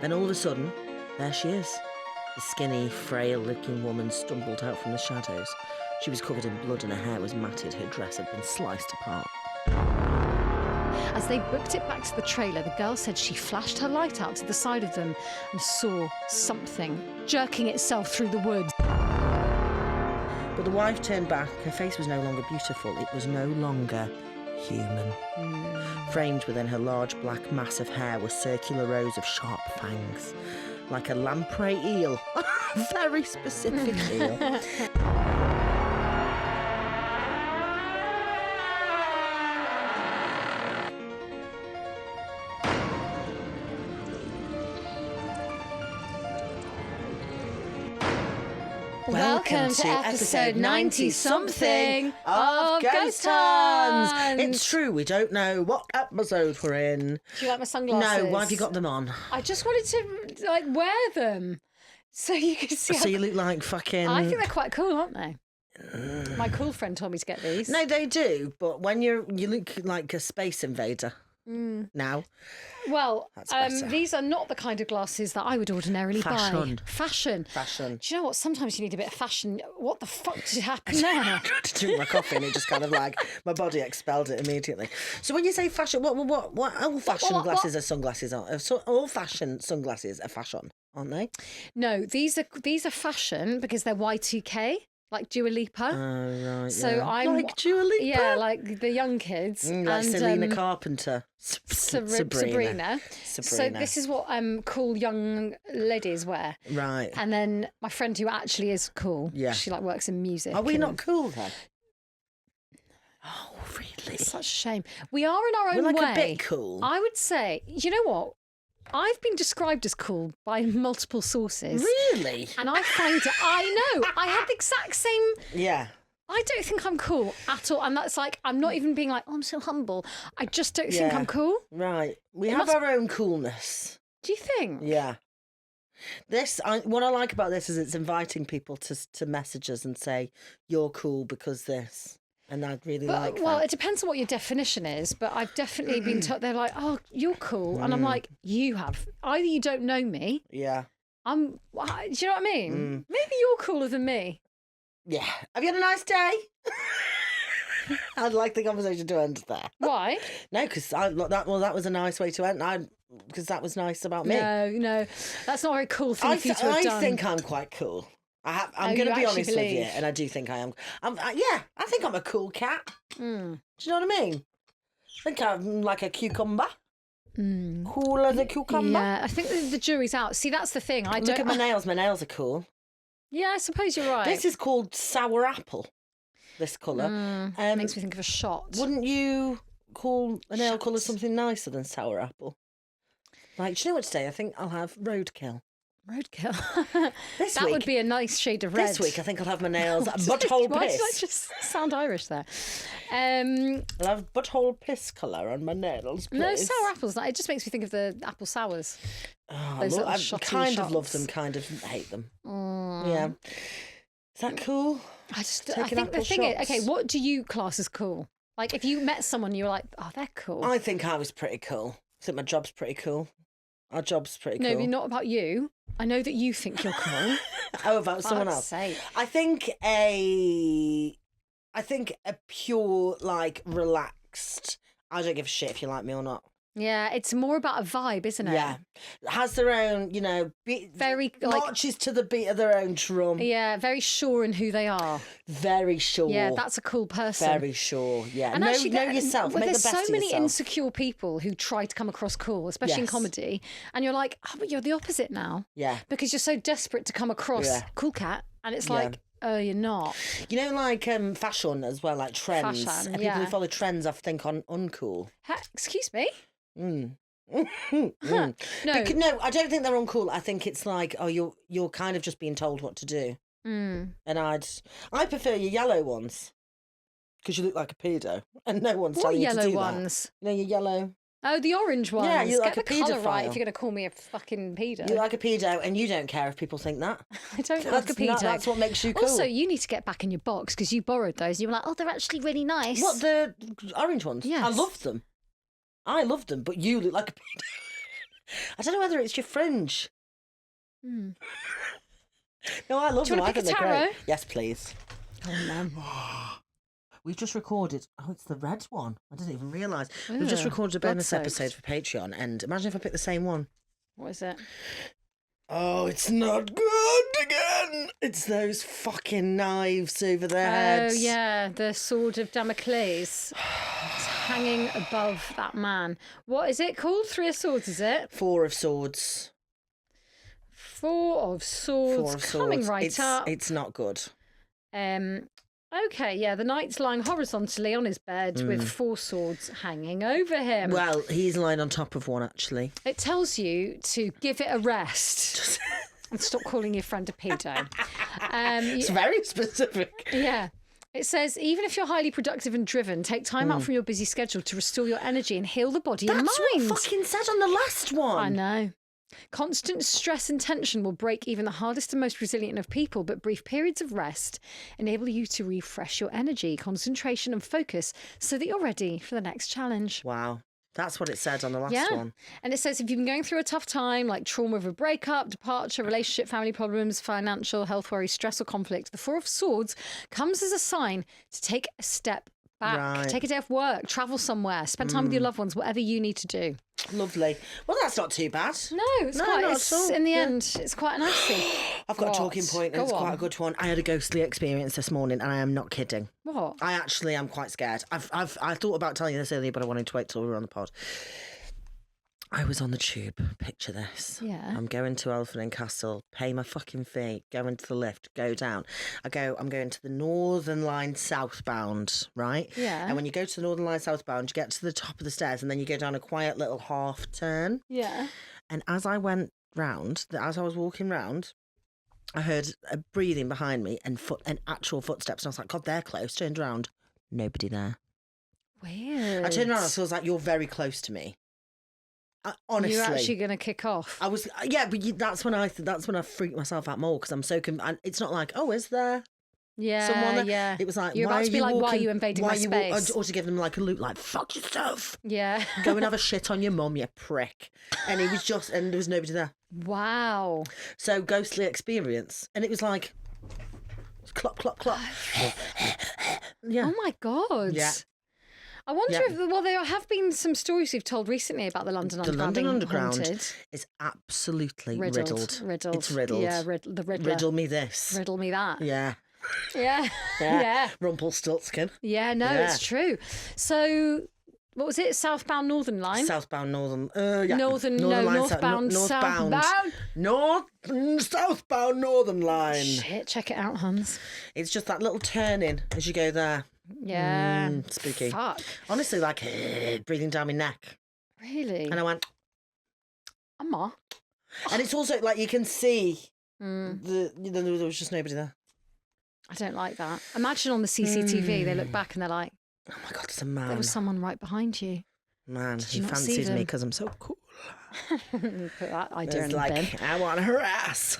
Then all of a sudden, there she is. The skinny, frail-looking woman stumbled out from the shadows. She was covered in blood and her hair was matted. Her dress had been sliced apart. As they booked it back to the trailer, the girl said she flashed her light out to the side of them and saw something jerking itself through the woods. But the wife turned back. Her face was no longer beautiful. It was no longer human. Framed within her large black mass of hair were circular rows of sharp fangs, like a lamprey eel. Very specific eel. Welcome to episode 90-something of Ghost Huns. It's true, we don't know what episode we're in. Do you like my sunglasses? No, why have you got them on? I just wanted to wear them so you could see. So you look like fucking... I think they're quite cool, aren't they? My cool friend told me to get these. No, they do, but when you look like a space invader. Now. Well, That's better. these are not the kind of glasses that I would ordinarily buy. Fashion. Fashion. Do you know what? Sometimes you need a bit of fashion. What the fuck did happen there? I tried to drink my coffee and it just kind of like, my body expelled it immediately. So when you say fashion, what old-fashioned glasses are sunglasses? Old-fashioned sunglasses are fashion, aren't they? No, these are fashion because they're Y2K. Like Dua Lipa. Oh, right. So yeah. I'm like Dua Lipa? Yeah, like the young kids. Like and, Selena Carpenter. Sabrina. So this is what cool young ladies wear. Right. And then my friend who actually is cool. Yeah. She works in music. Are we not cool then? Oh, really? It's such a shame. We are in our own We're way. a bit cool. I would say, you know what? I've been described as cool by multiple sources. Really? And I find it, I know, I have the exact same... Yeah. I don't think I'm cool at all. And that's like, I'm not even being like, oh, I'm so humble. I just don't think I'm cool. Right. We have our own coolness. Do you think? Yeah. What I like about this is it's inviting people to message us and say, you're cool because this. And I'd really like that. Well, it depends on what your definition is, but I've definitely been told, they're like, oh, you're cool. And I'm like, you have. Either you don't know me. Yeah. Do you know what I mean? Maybe you're cooler than me. Yeah. Have you had a nice day? I'd like the conversation to end there. Why? No, because that was a nice way to end. Because that was nice about me. No. That's not a very cool thing for you to have done. I think I'm quite cool. I'm going to be honest with you, and I do think I am. I think I'm a cool cat. Do you know what I mean? I think I'm like a cucumber. Cool as a cucumber. Yeah, I think the jury's out. See, that's the thing. Look at my nails. My nails are cool. Yeah, I suppose you're right. This is called sour apple, this colour. Makes me think of a shot. Wouldn't you call a nail colour something nicer than sour apple? Like, do you know what today? I think I'll have roadkill. Roadkill. This that week, would be a nice shade of red. This week, I think I'll have my nails butthole piss. Why did I just sound Irish there? I'll have butthole piss colour on my nails, please. No, sour apples. It just makes me think of the apple sours. Oh, I kind of love them, kind of hate them. Yeah. Is that cool? I think the thing is, okay, what do you class as cool? Like, if you met someone, you were like, oh, they're cool. I think I was pretty cool. I think my job's pretty cool. Our job's pretty cool. No, not about you. I know that you think you're cool. Oh, about someone else. Sake. I think a pure, like, relaxed, I don't give a shit if you like me or not. Yeah, it's more about a vibe, isn't it? Yeah. Has their own, very marches to the beat of their own drum. Yeah, very sure in who they are. Very sure. Yeah, that's a cool person. Very sure, yeah. And know There's yourself, make the best of yourself. so many insecure people who try to come across cool, especially in comedy, and you're like, oh, but you're the opposite now. Yeah. Because you're so desperate to come across cool cat, and it's like, oh, you're not. You know, like fashion as well, like trends. Fashion, and people who follow trends, I think, on uncool. Excuse me? No. No, I don't think they're uncool. I think it's like, oh, you're kind of just being told what to do. And I prefer your yellow ones because you look like a pedo, and no one's telling you to do that. What yellow ones? You know, your yellow. Oh, the orange ones. Yeah, you look Get like the a colour paedophile. right if you're going to call me a fucking pedo. You like a pedo, and you don't care if people think that. I don't like a pedo. That's what makes you cool. Also, you need to get back in your box because you borrowed those. And you were like, oh, they're actually really nice. What, the orange ones? Yes. I love them. But you look like a pedo. I don't know whether it's your fringe. Hmm. No, I love Do you them. want to I pick think a they're tarot? great. Yes, please. Go on, then. We've just recorded. Oh, it's the red one. I didn't even realise. We've just Ugh, recorded a bonus blood-soaked. episode for Patreon, and imagine if I pick the same one. What is it? Oh, it's not good again. It's those fucking knives over their heads. Oh, yeah, the sword of Damocles. It's hanging above that man. What is it called? 3 of Swords, is it? 4 of Swords. 4 of Swords. 4 of Swords. Coming right up. It's not good. Okay, yeah, the knight's lying horizontally on his bed with 4 swords hanging over him. Well, he's lying on top of one, actually. It tells you to give it a rest and stop calling your friend a pedo. It's very specific. Yeah. It says, even if you're highly productive and driven, take time out from your busy schedule to restore your energy and heal the body and mind. That's what fucking said on the last one. I know. Constant stress and tension will break even the hardest and most resilient of people, but brief periods of rest enable you to refresh your energy, concentration and focus so that you're ready for the next challenge. Wow. That's what it said on the last one. And it says if you've been going through a tough time, like trauma of a breakup, departure, relationship, family problems, financial, health worries, stress or conflict, the 4 of Swords comes as a sign to take a step back. Right. Take a day off work, travel somewhere, spend time with your loved ones, whatever you need to do. Lovely. Well, that's not too bad. No, it's No, quite, not it's, at all. in the Yeah. end, it's quite a nice thing. I've got What? a talking point, and Go it's quite on. a good one. I had a ghostly experience this morning, and I am not kidding. What? I actually am quite scared. I thought about telling you this earlier, but I wanted to wait till we were on the pod. I was on the tube. Picture this. Yeah. I'm going to Elephant and Castle, pay my fucking fee, go into the lift, go down. I'm going to the Northern Line southbound, right? Yeah. And when you go to the Northern Line southbound, you get to the top of the stairs and then you go down a quiet little half turn. Yeah. And as I went round, as I was walking round, I heard a breathing behind me and actual footsteps. And I was like, God, they're close. Turned around, nobody there. Weird. I turned around and I was like, you're very close to me. Honestly, You're actually going to kick off. I was, yeah, but that's when I freaked myself out more because I'm so it's not like, oh, is there someone there? Yeah. It was like, You're why about are to be you like, why are walking- you invading my space? or to give them like a loot, like fuck yourself, Yeah. go and have a shit on your mum, you prick. And it was and there was nobody there. Wow. So ghostly experience, and it was like, clop clop clop. Yeah. Oh my God. Yeah. I wonder Yeah. if, well, there have been some stories we've told recently about the London The Underground London being Underground haunted. is absolutely Riddled. riddled. It's riddled. Yeah, the Riddler. Riddle me this. Riddle me that. Yeah. Yeah. Yeah. Yeah. Rumpelstiltskin. Yeah, no, Yeah. it's true. So, what was it? Southbound Northern Line? Southbound, northern. Yeah. Northern, Northern no, line, northbound, northbound. southbound. Southbound northern line. Shit, check it out, Hans. It's just that little turning as you go there. Yeah. Spooky. Fuck. Honestly, like breathing down my neck. Really? And I went, Amma. and it's also like you can see Mm, there was just nobody there. I don't like that. Imagine on the CCTV, they look back and they're like, Oh my God, it's a man. there was someone right behind you. Man, Did he you not see fancies me them? because I'm so cool. Put that idea in It's the bin. like, I want her ass.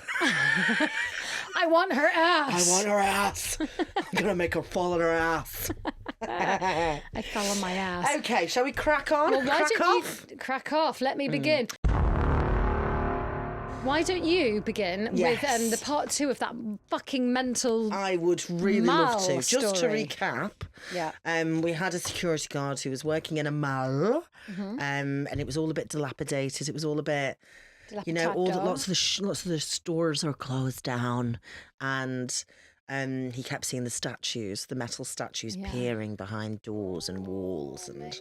I want her ass. I want her ass. I'm going to make her fall on her ass. I fell on my ass. Okay, shall we crack on? Well, why crack don't off? you crack off? Let me begin. Why don't you begin Yes. with the part 2 of that fucking mental... I would really love to. Mall Just to story. recap, Yeah. we had a security guard who was working in a mall, Mm-hmm. and it was all a bit dilapidated. It was all a bit, lots of the stores are closed down, and he kept seeing the metal statues peering behind doors and walls and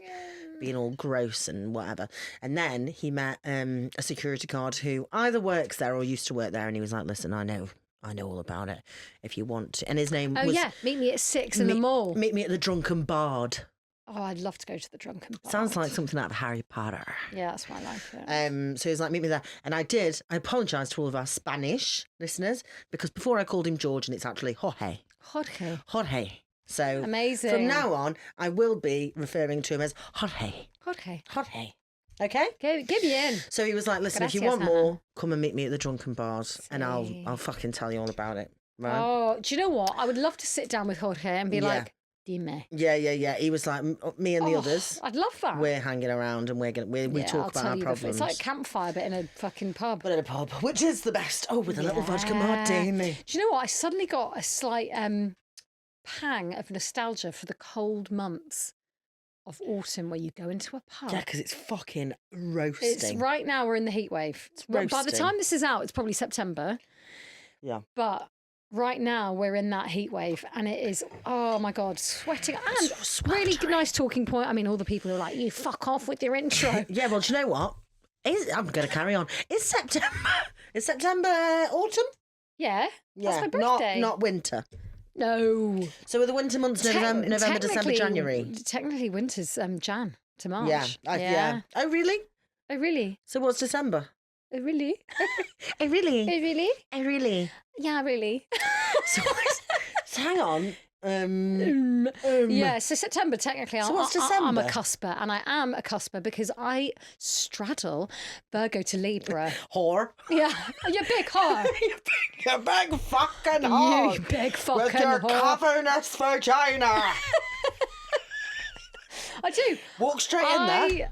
being all gross and whatever. And then he met a security guard who either works there or used to work there, and he was like, listen, I know all about it if you want to. And his name was... meet me at 6 in the mall. Meet me at the Drunken Bard. Oh, I'd love to go to the Drunken Bar. Sounds like something out of Harry Potter. Yeah, that's my life. Yeah. So he was like, meet me there. And I did. I apologise to all of our Spanish listeners because before I called him George and it's actually Jorge. Jorge. Jorge. So Amazing. from now on, I will be referring to him as Jorge. Jorge. Jorge. Okay? Give me in. So he was like, listen, if you Gracias, want Hannah. more, come and meet me at the Drunken Bars and See. I'll fucking tell you all about it. Right? Oh, do you know what? I would love to sit down with Jorge and be Yeah. like, Dime. Yeah. He was like, me and the others. I'd love that. We're hanging around and we talk about our problems. It's like a campfire, but in a fucking pub. But in a pub, which is the best. Oh, with a little vodka martini. Do you know what? I suddenly got a slight pang of nostalgia for the cold months of autumn where you go into a pub. Yeah, because it's fucking roasting. It's right now we're in the heat wave. By the time this is out, it's probably September. Yeah. But right now we're in that heat wave and it is, oh my God, sweating. And really nice talking point. I mean, all the people who are like, you fuck off with your intro. Yeah, well, do you know what? I'm going to carry on. It's September. Is September autumn? Yeah. That's my birthday. Not winter. No. So are the winter months November, December, January? Technically winter's Jan to March. Yeah. Oh, really? Oh, really? So what's December? Oh, really? Oh, really? Oh, really? Oh, really? Yeah, really. So hang on. Yeah, so September, technically, so what's December? I'm a cusper, and I am a cusper because I straddle Virgo to Libra. Whore. Yeah, you big whore. You big fucking whore. You big fucking with your whore. cavernous vagina. I do. Walk straight in there.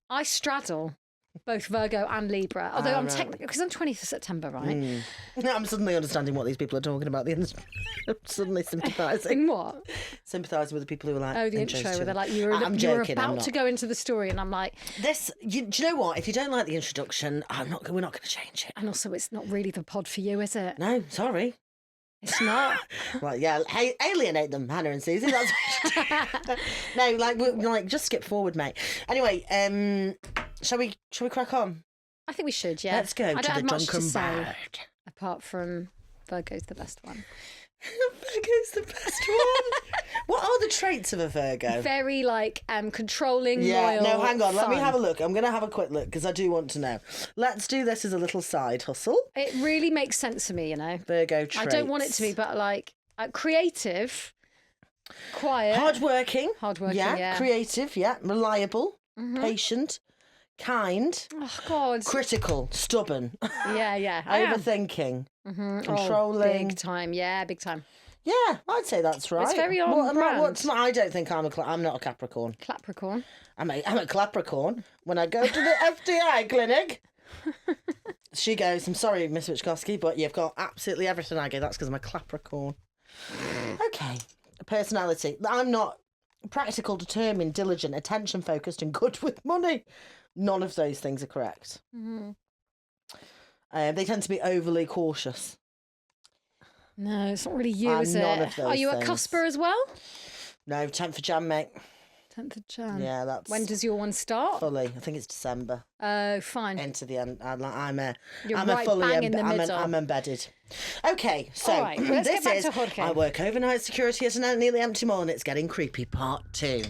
I straddle both Virgo and Libra, although I'm technically, because I'm 20th of September, right? I'm suddenly understanding what these people are talking about. I'm suddenly sympathising. In what? Sympathising with the people who are like, the intro, where they're like, you're about to go into the story, and I'm like, do you know what? If you don't like the introduction, we're not going to change it. And also, it's not really the pod for you, is it? No, sorry. It's not. Well, yeah, alienate them, Hannah and Susie. That's what no, just skip forward, mate. Anyway, shall we crack on? I think we should, yeah. Let's go I to don't the have much to drunken say, bird. apart from Virgo's the best one. Virgo's the best one. What are the traits of a Virgo? Very controlling, loyal. No, hang on. Let me fun. have a look. I'm going to have a quick look because I do want to know. Let's do this as a little side hustle. It really makes sense for me, you know. Virgo traits. I don't want it to be, but creative, quiet, hardworking. Yeah. Creative. Yeah. Reliable. Patient. Kind. Oh God. Critical. Stubborn. Yeah. Overthinking. Controlling. Big time. Yeah, big time. Yeah, I'd say that's right. It's very on brand. I don't think I'm not a Capricorn. Capricorn. I'm a Capricorn. When I go to the FDI clinic, she goes, I'm sorry, Miss Wichkowski, but you've got absolutely everything. I go, that's because I'm a Capricorn. Okay. Personality. I'm not practical, determined, diligent, attention-focused, and good with money. None of those things are correct. They tend to be overly cautious. No, it's not really you, is it? None of those Are you things. a cusper as well? No, 10th of Jan, mate. 10th of Jan. Yeah, that's... When does your one start? Fully. I think it's December. Oh, fine. Into the end. I'm right fully bang in the middle. I'm embedded. Okay, so all right, let's this get back is to Jorge. I work overnight security at an nearly empty mall and it's getting creepy, part 2.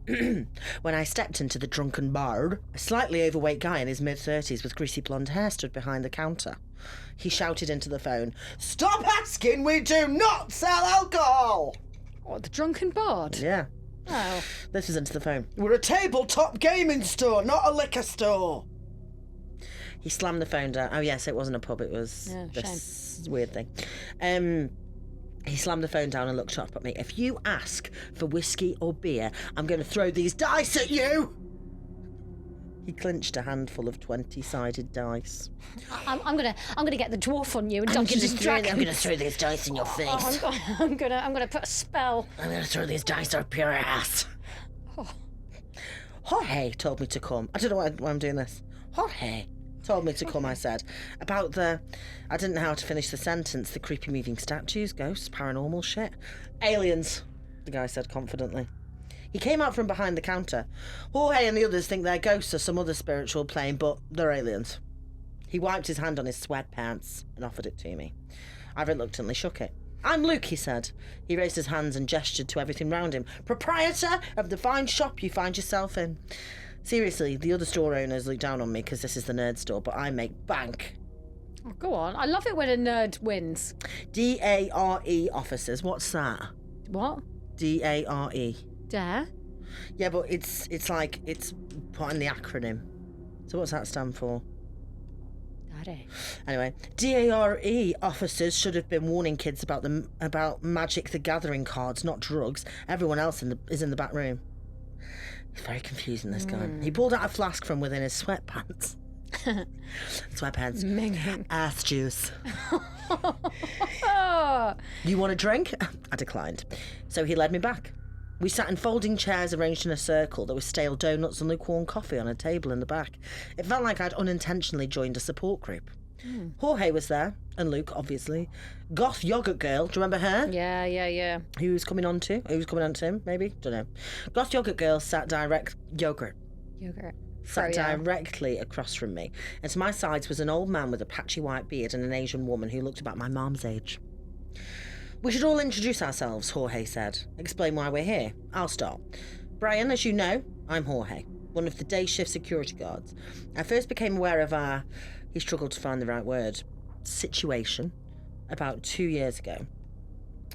When I stepped into the drunken bar, a slightly overweight guy in his mid-30s with greasy blonde hair stood behind the counter. He shouted into the phone, "Stop asking, we do not sell alcohol!" What, the drunken bard? Yeah. Oh. This was into the phone. "We're a tabletop gaming store, not a liquor store." He slammed the phone down. Oh, yes, it wasn't a pub, it was this weird thing. He slammed the phone down and looked up at me. "If you ask for whiskey or beer, I'm going to throw these dice at you." He clinched a handful of 20-sided dice. I'm gonna get the dwarf on you and I'm Dungeons and Dragons. I'm going to throw these dice in your face. I'm gonna put a spell. I'm going to throw these dice up your ass. Jorge told me to come. I don't know why I'm doing this. Jorge told me to come, I said. About I didn't know how to finish the sentence. The creepy moving statues, ghosts, paranormal shit. Aliens, the guy said confidently. He came out from behind the counter. Jorge and the others think they're ghosts or some other spiritual plane, but they're aliens. He wiped his hand on his sweatpants and offered it to me. I reluctantly shook it. "I'm Luke," he said. He raised his hands and gestured to everything round him. "Proprietor of the fine shop you find yourself in." Seriously, the other store owners look down on me because this is the nerd store, but I make bank. Oh, go on. I love it when a nerd wins. DARE officers. What's that? What? DARE. Dare? Yeah, but it's like it's put in the acronym. So what's that stand for? Daddy. Anyway, DARE officers should have been warning kids about Magic the Gathering cards, not drugs. Everyone else is in the back room. He's very confusing, this guy. He pulled out a flask from within his sweatpants. Sweatpants. Minging. Ass juice. You want a drink? I declined. So he led me back. We sat in folding chairs arranged in a circle. There were stale donuts and lukewarm coffee on a table in the back. It felt like I'd unintentionally joined a support group. Jorge was there, and Luke, obviously. Goth Yogurt Girl, do you remember her? Yeah. Who was coming on to? Who was coming on to him, maybe? Don't know. Goth Yogurt Girl sat Yogurt. Sat directly across from me. And to my sides was an old man with a patchy white beard and an Asian woman who looked about my mum's age. We should all introduce ourselves, Jorge said. Explain why we're here. I'll start. Brian, as you know, I'm Jorge, one of the day shift security guards. I first became aware of our, he struggled to find the right word, situation, about 2 years ago.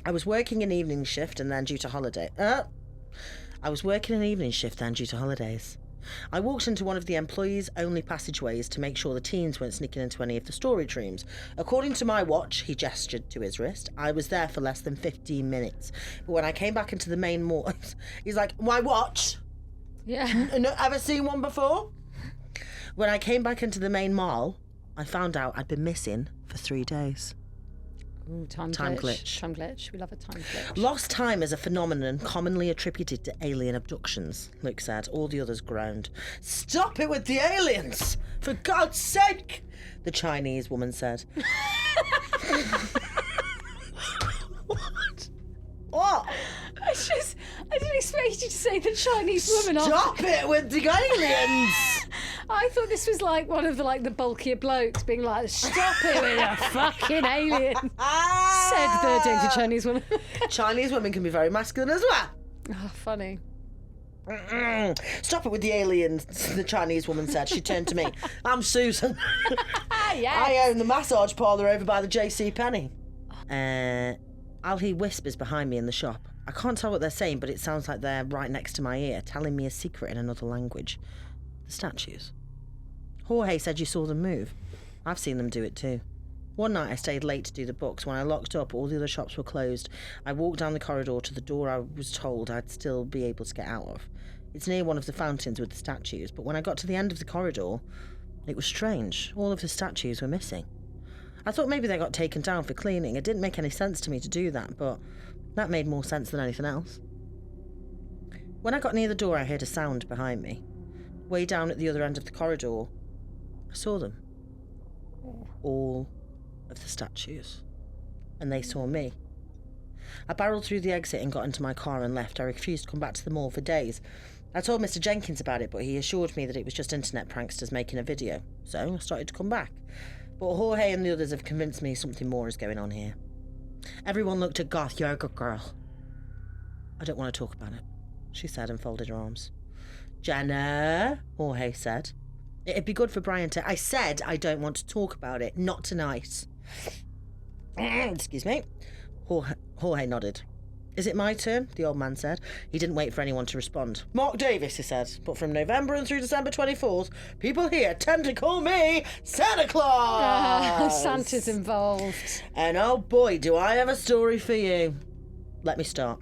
I was working an evening shift and then due to holidays. I walked into one of the employees-only passageways to make sure the teens weren't sneaking into any of the storage rooms. According to my watch, he gestured to his wrist, I was there for less than 15 minutes. But when I came back into the main mall, he's like, my watch? Yeah. Ever seen one before? When I came back into the main mall, I found out I'd been missing for 3 days. Ooh, time glitch. Time glitch. We love a time glitch. Lost time is a phenomenon commonly attributed to alien abductions, Luke said. All the others groaned. Stop it with the aliens! For God's sake! The Chinese woman said. What? I didn't expect you to say the Chinese woman. Stop it with the aliens! I thought this was like one of the bulkier blokes being like, stop it with a fucking alien, said the dainty Chinese woman. Chinese women can be very masculine as well. Oh, funny. Stop it with the aliens, the Chinese woman said. She turned to me. I'm Susan. Yes. I own the massage parlour over by the JCPenney. I'll hear whispers behind me in the shop. I can't tell what they're saying, but it sounds like they're right next to my ear, telling me a secret in another language. The statues. Jorge said you saw them move. I've seen them do it too. One night I stayed late to do the books. When I locked up, all the other shops were closed. I walked down the corridor to the door I was told I'd still be able to get out of. It's near one of the fountains with the statues, but when I got to the end of the corridor, it was strange. All of the statues were missing. I thought maybe they got taken down for cleaning. It didn't make any sense to me to do that, but that made more sense than anything else. When I got near the door, I heard a sound behind me. Way down at the other end of the corridor, I saw them. All of the statues. And they saw me. I barreled through the exit and got into my car and left. I refused to come back to the mall for days. I told Mr. Jenkins about it, but he assured me that it was just internet pranksters making a video. So I started to come back. But Jorge and the others have convinced me something more is going on here. Everyone looked at Goth Yogurt Girl. I don't want to talk about it, she said and folded her arms. Jenna, Jorge said. It'd be good for Brian to... I said I don't want to talk about it, not tonight. Excuse me. Jorge nodded. Is it my turn? The old man said. He didn't wait for anyone to respond. Mark Davis, he said. But from November and through December 24th, people here tend to call me Santa Claus. Santa's involved. And oh boy, do I have a story for you. Let me start.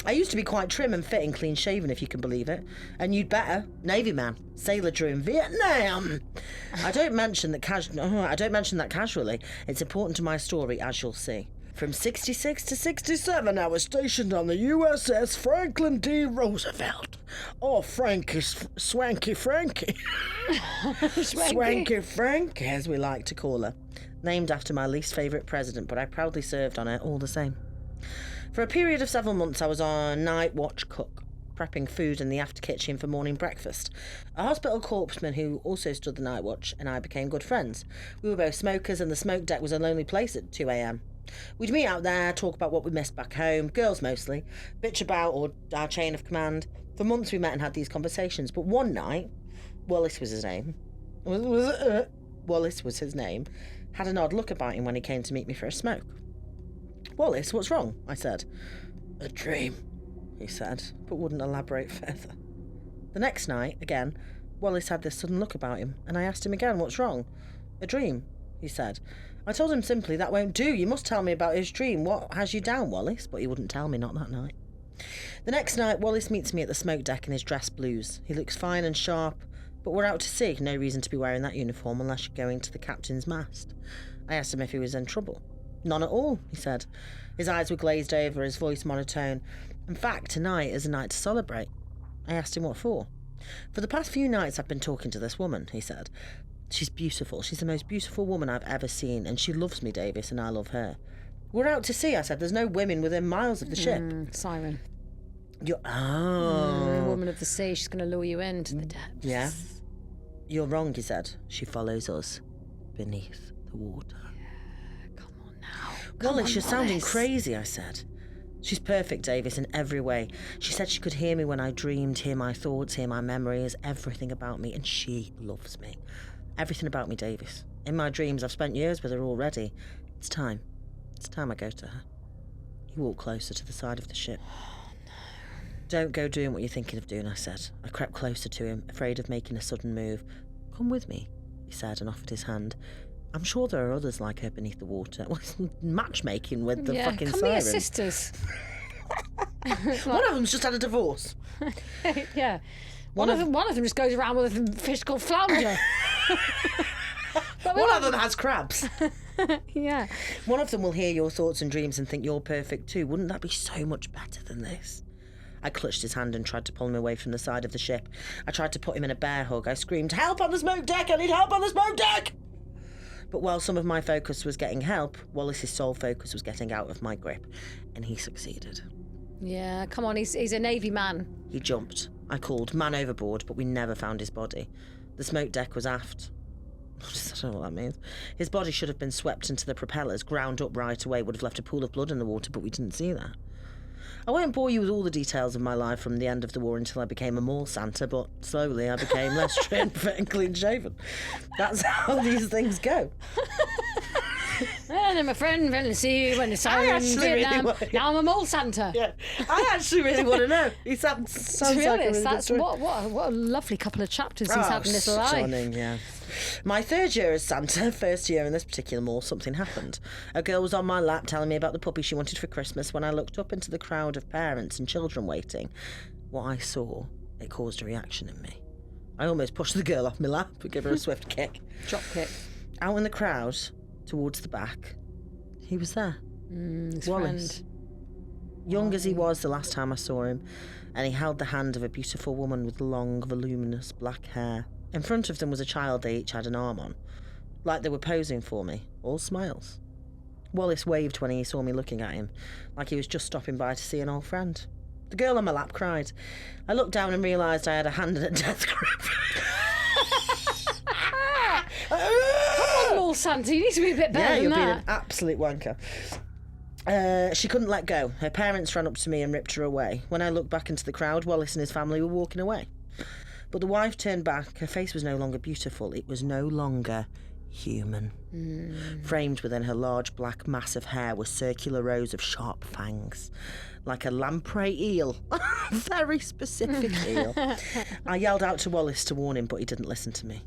I used to be quite trim and fit and clean-shaven, if you can believe it. And you'd better. Navy man. Sailor drew in Vietnam. I don't mention that casually. It's important to my story, as you'll see. From 66 to 67, I was stationed on the USS Franklin D. Roosevelt. Or Swanky Frankie. Swanky Frankie, as we like to call her. Named after my least favourite president, but I proudly served on it all the same. For a period of several months, I was on night watch cook, prepping food in the after kitchen for morning breakfast. A hospital corpsman who also stood the night watch and I became good friends. We were both smokers and the smoke deck was a lonely place at 2 a.m. We'd meet out there, talk about what we missed back home, girls mostly, bitch about or our chain of command. For months we met and had these conversations, but one night, Wallace was his name, had an odd look about him when he came to meet me for a smoke. Wallace, what's wrong? I said. A dream, he said, but wouldn't elaborate further. The next night, again, Wallace had this sudden look about him, and I asked him again, what's wrong? A dream, he said. I told him simply, that won't do. You must tell me about his dream. What has you down, Wallace? But he wouldn't tell me, not that night. The next night, Wallace meets me at the smoke deck in his dress blues. He looks fine and sharp, but we're out to sea. No reason to be wearing that uniform unless you're going to the captain's mast. I asked him if he was in trouble. None at all, he said. His eyes were glazed over, his voice monotone. In fact, tonight is a night to celebrate. I asked him what for. For the past few nights I've been talking to this woman, he said. She's beautiful. She's the most beautiful woman I've ever seen, and she loves me, Davis, and I love her. We're out to sea, I said. There's no women within miles of the ship. Siren. You're... Oh. Woman of the sea. She's going to lure you into the depths. Yeah. You're wrong, he said. She follows us beneath the water. Yeah, come on now. Wallace, you're sounding crazy, I said. She's perfect, Davis, in every way. She said she could hear me when I dreamed, hear my thoughts, hear my memories, everything about me, and she loves me. Everything about me, Davis. In my dreams, I've spent years with her already. It's time. It's time I go to her. He walked closer to the side of the ship. Oh, no. Don't go doing what you're thinking of doing, I said. I crept closer to him, afraid of making a sudden move. Come with me, he said, and offered his hand. I'm sure there are others like her beneath the water. Matchmaking with the fucking come siren. be your sisters. One of them's just had a divorce. Yeah. One of them just goes around with a fish called flounder. One of them has crabs. Yeah. One of them will hear your thoughts and dreams and think you're perfect too. Wouldn't that be so much better than this? I clutched his hand and tried to pull him away from the side of the ship. I tried to put him in a bear hug. I screamed, "Help on the smoke deck! I need help on the smoke deck!" But while some of my focus was getting help, Wallace's sole focus was getting out of my grip, and he succeeded. Yeah, come on, he's a Navy man. He jumped. I called, "Man overboard," but we never found his body. The smoke deck was aft. I don't know what that means. His body should have been swept into the propellers, ground up right away, would have left a pool of blood in the water, but we didn't see that. I won't bore you with all the details of my life from the end of the war until I became a mall Santa, but slowly I became less trim, fit and clean-shaven. That's how these things go. And then my friend went to see when the siren Vietnam. Now I'm a mole Santa. Yeah, I actually really want to know. He sounds like a really good That's story. what a lovely couple of chapters he's had in his life. Stunning, yeah. My third year as Santa, first year in this particular mall, something happened. A girl was on my lap telling me about the puppy she wanted for Christmas when I looked up into the crowd of parents and children waiting. What I saw, it caused a reaction in me. I almost pushed the girl off my lap and gave her a swift kick. Drop kick. Out in the crowd, towards the back, he was there. His Wallace. friend. Young as he was the last time I saw him, and he held the hand of a beautiful woman with long, voluminous black hair. In front of them was a child they each had an arm on, like they were posing for me, all smiles. Wallace waved when he saw me looking at him, like he was just stopping by to see an old friend. The girl on my lap cried. I looked down and realised I had a hand in a death grip. Come on, Lord Santa, you need to be a bit better than you're that. being an absolute wanker. She couldn't let go. Her parents ran up to me and ripped her away. When I looked back into the crowd, Wallace and his family were walking away. But the wife turned back. Her face was no longer beautiful. It was no longer human. Framed within her large black mass of hair were circular rows of sharp fangs, like a lamprey eel. Very specific eel. I yelled out to Wallace to warn him, but he didn't listen to me.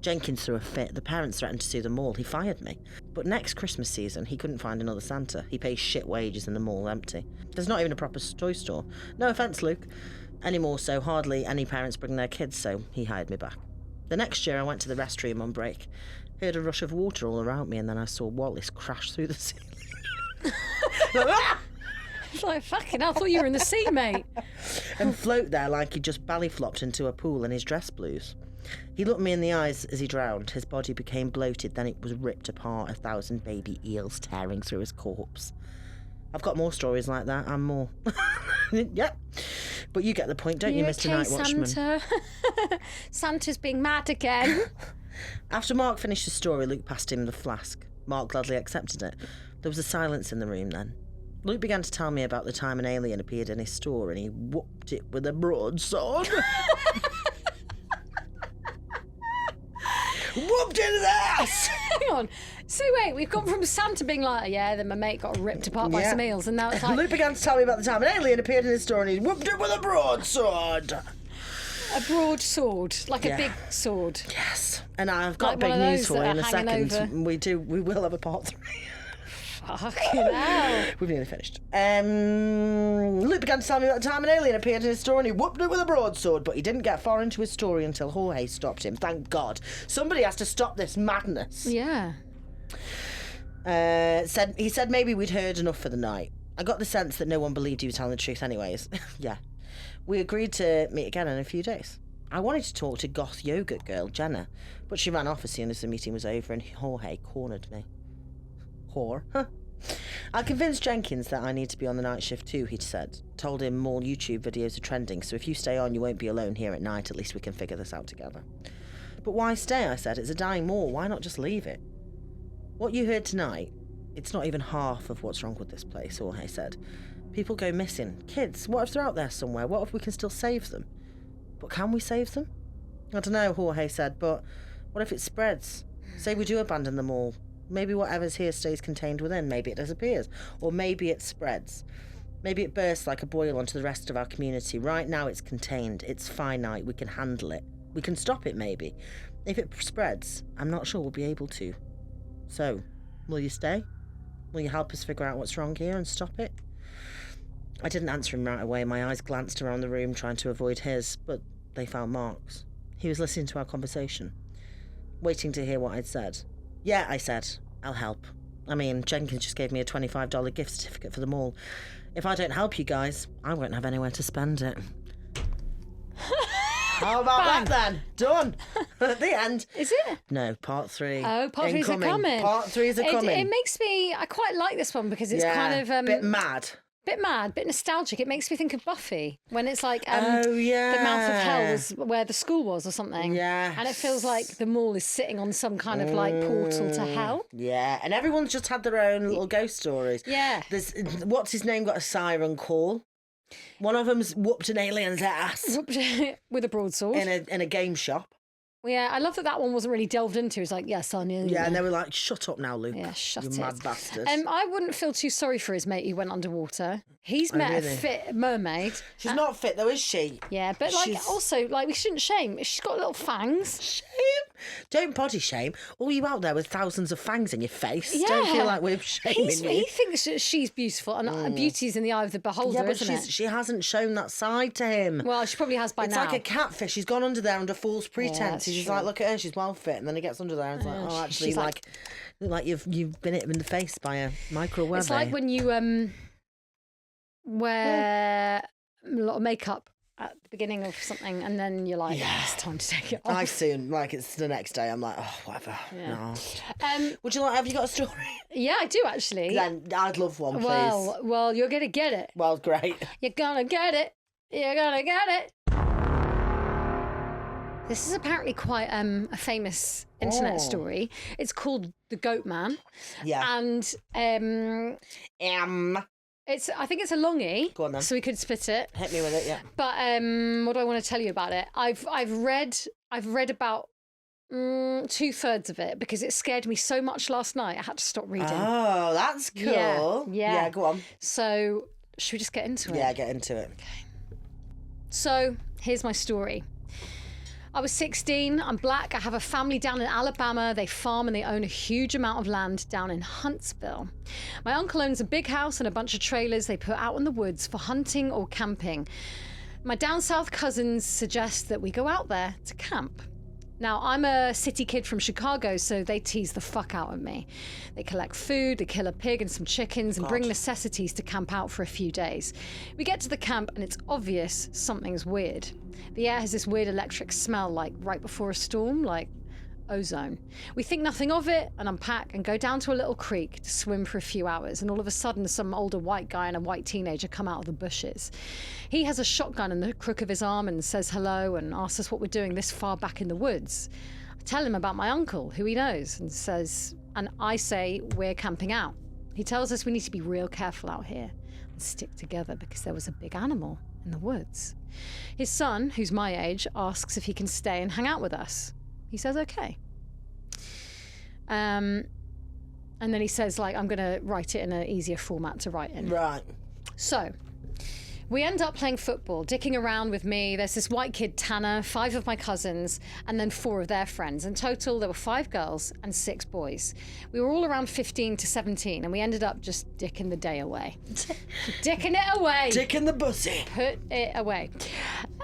Jenkins threw a fit. The parents threatened to sue them all. He fired me. But next Christmas season, he couldn't find another Santa. He pays shit wages and the mall empty. There's not even a proper toy store. No offence, Luke. Any more so, hardly any parents bring their kids, so he hired me back. The next year, I went to the restroom on break. Heard a rush of water all around me, and then I saw Wallace crash through the ceiling. It's like, fucking hell, I thought you were in the sea, mate. And float there like he just belly-flopped into a pool in his dress blues. He looked me in the eyes as he drowned. His body became bloated, then it was ripped apart, 1,000 baby eels tearing through his corpse. I've got more stories like that, and more. Yep. But you get the point, don't you, Mr. okay, Night Watchman? Santa? Santa's being mad again. After Mark finished his story, Luke passed him the flask. Mark gladly accepted it. There was a silence in the room then. Luke began to tell me about the time an alien appeared in his store and he whooped it with a broadsword. Whooped it in his ass! Hang on. So wait, we've gone from Santa being like, yeah, then my mate got ripped apart by Yeah. some eels, and now it's like... Luke began to tell me about the time an alien appeared in his store and he whooped it with a broadsword. A broadsword, like a big sword. Yes. And I've got Like big one of news those for you that in a are hanging second. over. We will have a part 3. Fucking hell. We've nearly finished. Luke began to tell me about the time an alien appeared in his store and he whooped it with a broadsword, but he didn't get far into his story until Jorge stopped him. Thank God. Somebody has to stop this madness. Yeah. He said maybe we'd heard enough for the night. I got the sense that no one believed he was telling the truth anyways. Yeah. We agreed to meet again in a few days. I wanted to talk to goth yogurt girl Jenna, but she ran off as soon as the meeting was over and Jorge cornered me. Whore. Huh. I convinced Jenkins that I need to be on the night shift too, he said. Told him more YouTube videos are trending, so if you stay on, you won't be alone here at night. At least we can figure this out together. But why stay, I said. It's a dying mall. Why not just leave it? What you heard tonight, it's not even half of what's wrong with this place, Jorge said. People go missing. Kids, what if they're out there somewhere? What if we can still save them? But can we save them? I don't know, Jorge said, but what if it spreads? Say we do abandon them all. Maybe whatever's here stays contained within. Maybe it disappears. Or maybe it spreads. Maybe it bursts like a boil onto the rest of our community. Right now it's contained. It's finite. We can handle it. We can stop it, maybe. If it spreads, I'm not sure we'll be able to. So, will you stay? Will you help us figure out what's wrong here and stop it? I didn't answer him right away. My eyes glanced around the room, trying to avoid his, but they found Mark's. He was listening to our conversation, waiting to hear what I'd said. Yeah, I said, I'll help. I mean, Jenkins just gave me a $25 gift certificate for the mall. If I don't help you guys, I won't have anywhere to spend it. How about that then? Done. At the end. Is it? No, part 3. Oh, part 3's are coming. Part 3's are coming. It makes me... I quite like this one because it's kind of... bit mad. Bit mad, bit nostalgic. It makes me think of Buffy when it's like the mouth of hell was where the school was or something. Yeah. And it feels like the mall is sitting on some kind of like portal to hell. Yeah, and everyone's just had their own little ghost stories. Yeah. There's what's his name got a siren call. One of them's whooped an alien's ass With a broadsword. in a game shop. Well, yeah, I love that one wasn't really delved into. It's like, yes, I knew. Yeah, and they were like, shut up now, Luke. Yeah, shut you it. mad bastard. I wouldn't feel too sorry for his mate who went underwater. He's met a fit mermaid. She's not fit though, is she? Yeah, but like also, like we shouldn't shame. She's got little fangs. Shame? Don't body shame. All you out there with thousands of fangs in your face. Yeah. Don't feel like we're shaming you. He thinks that she's beautiful, and beauty's in the eye of the beholder, but isn't it? she hasn't shown that side to him. Well, she probably has by it's now. It's like a catfish. She's gone under there under false pretense. He's just like, look at her, she's well fit, and then he gets under there and it's like, oh, actually, she's like you've been hit in the face by a microwave. It's like when you wear a lot of makeup at the beginning of something, and then you're like, it's time to take it off. I soon, like it's the next day, I'm like, oh, whatever. Yeah. No. Would you like? Have you got a story? Yeah, I do actually. Then I'd love one, please. Well, you're gonna get it. Well, great. You're gonna get it. You're gonna get it. This is apparently quite a famous internet story. It's called The Goat Man. Yeah. And I think it's a longie. Go on then. So we could split it. Hit me with it, yeah. But what do I want to tell you about it? I've read about 2/3 of it because it scared me so much last night. I had to stop reading. Oh, that's cool. Yeah, go on. So should we just get into it? Yeah, get into it. Okay. So here's my story. I was 16, I'm black, I have a family down in Alabama, they farm and they own a huge amount of land down in Huntsville. My uncle owns a big house and a bunch of trailers they put out in the woods for hunting or camping. My down south cousins suggest that we go out there to camp. Now, I'm a city kid from Chicago, so they tease the fuck out of me. They collect food, they kill a pig and some chickens and bring necessities to camp out for a few days. We get to the camp and it's obvious something's weird. The air has this weird electric smell, like right before a storm, like ozone. We think nothing of it and unpack and go down to a little creek to swim for a few hours, and all of a sudden some older white guy and a white teenager come out of the bushes. He has a shotgun in the crook of his arm and says hello and asks us what we're doing this far back in the woods. I tell him about my uncle, who he knows, and I say we're camping out. He tells us we need to be real careful out here and stick together because there was a big animal in the woods. His son, who's my age, asks if he can stay and hang out with us. He says okay. And then he says, like, I'm going to write it in an easier format to write in. Right. So We end up playing football, dicking around with me. There's this white kid, Tanner, 5 of my cousins, and then 4 of their friends. In total, there were 5 girls and 6 boys. We were all around 15 to 17, and we ended up just dicking the day away. Dicking it away. Dicking the bussy. Put it away.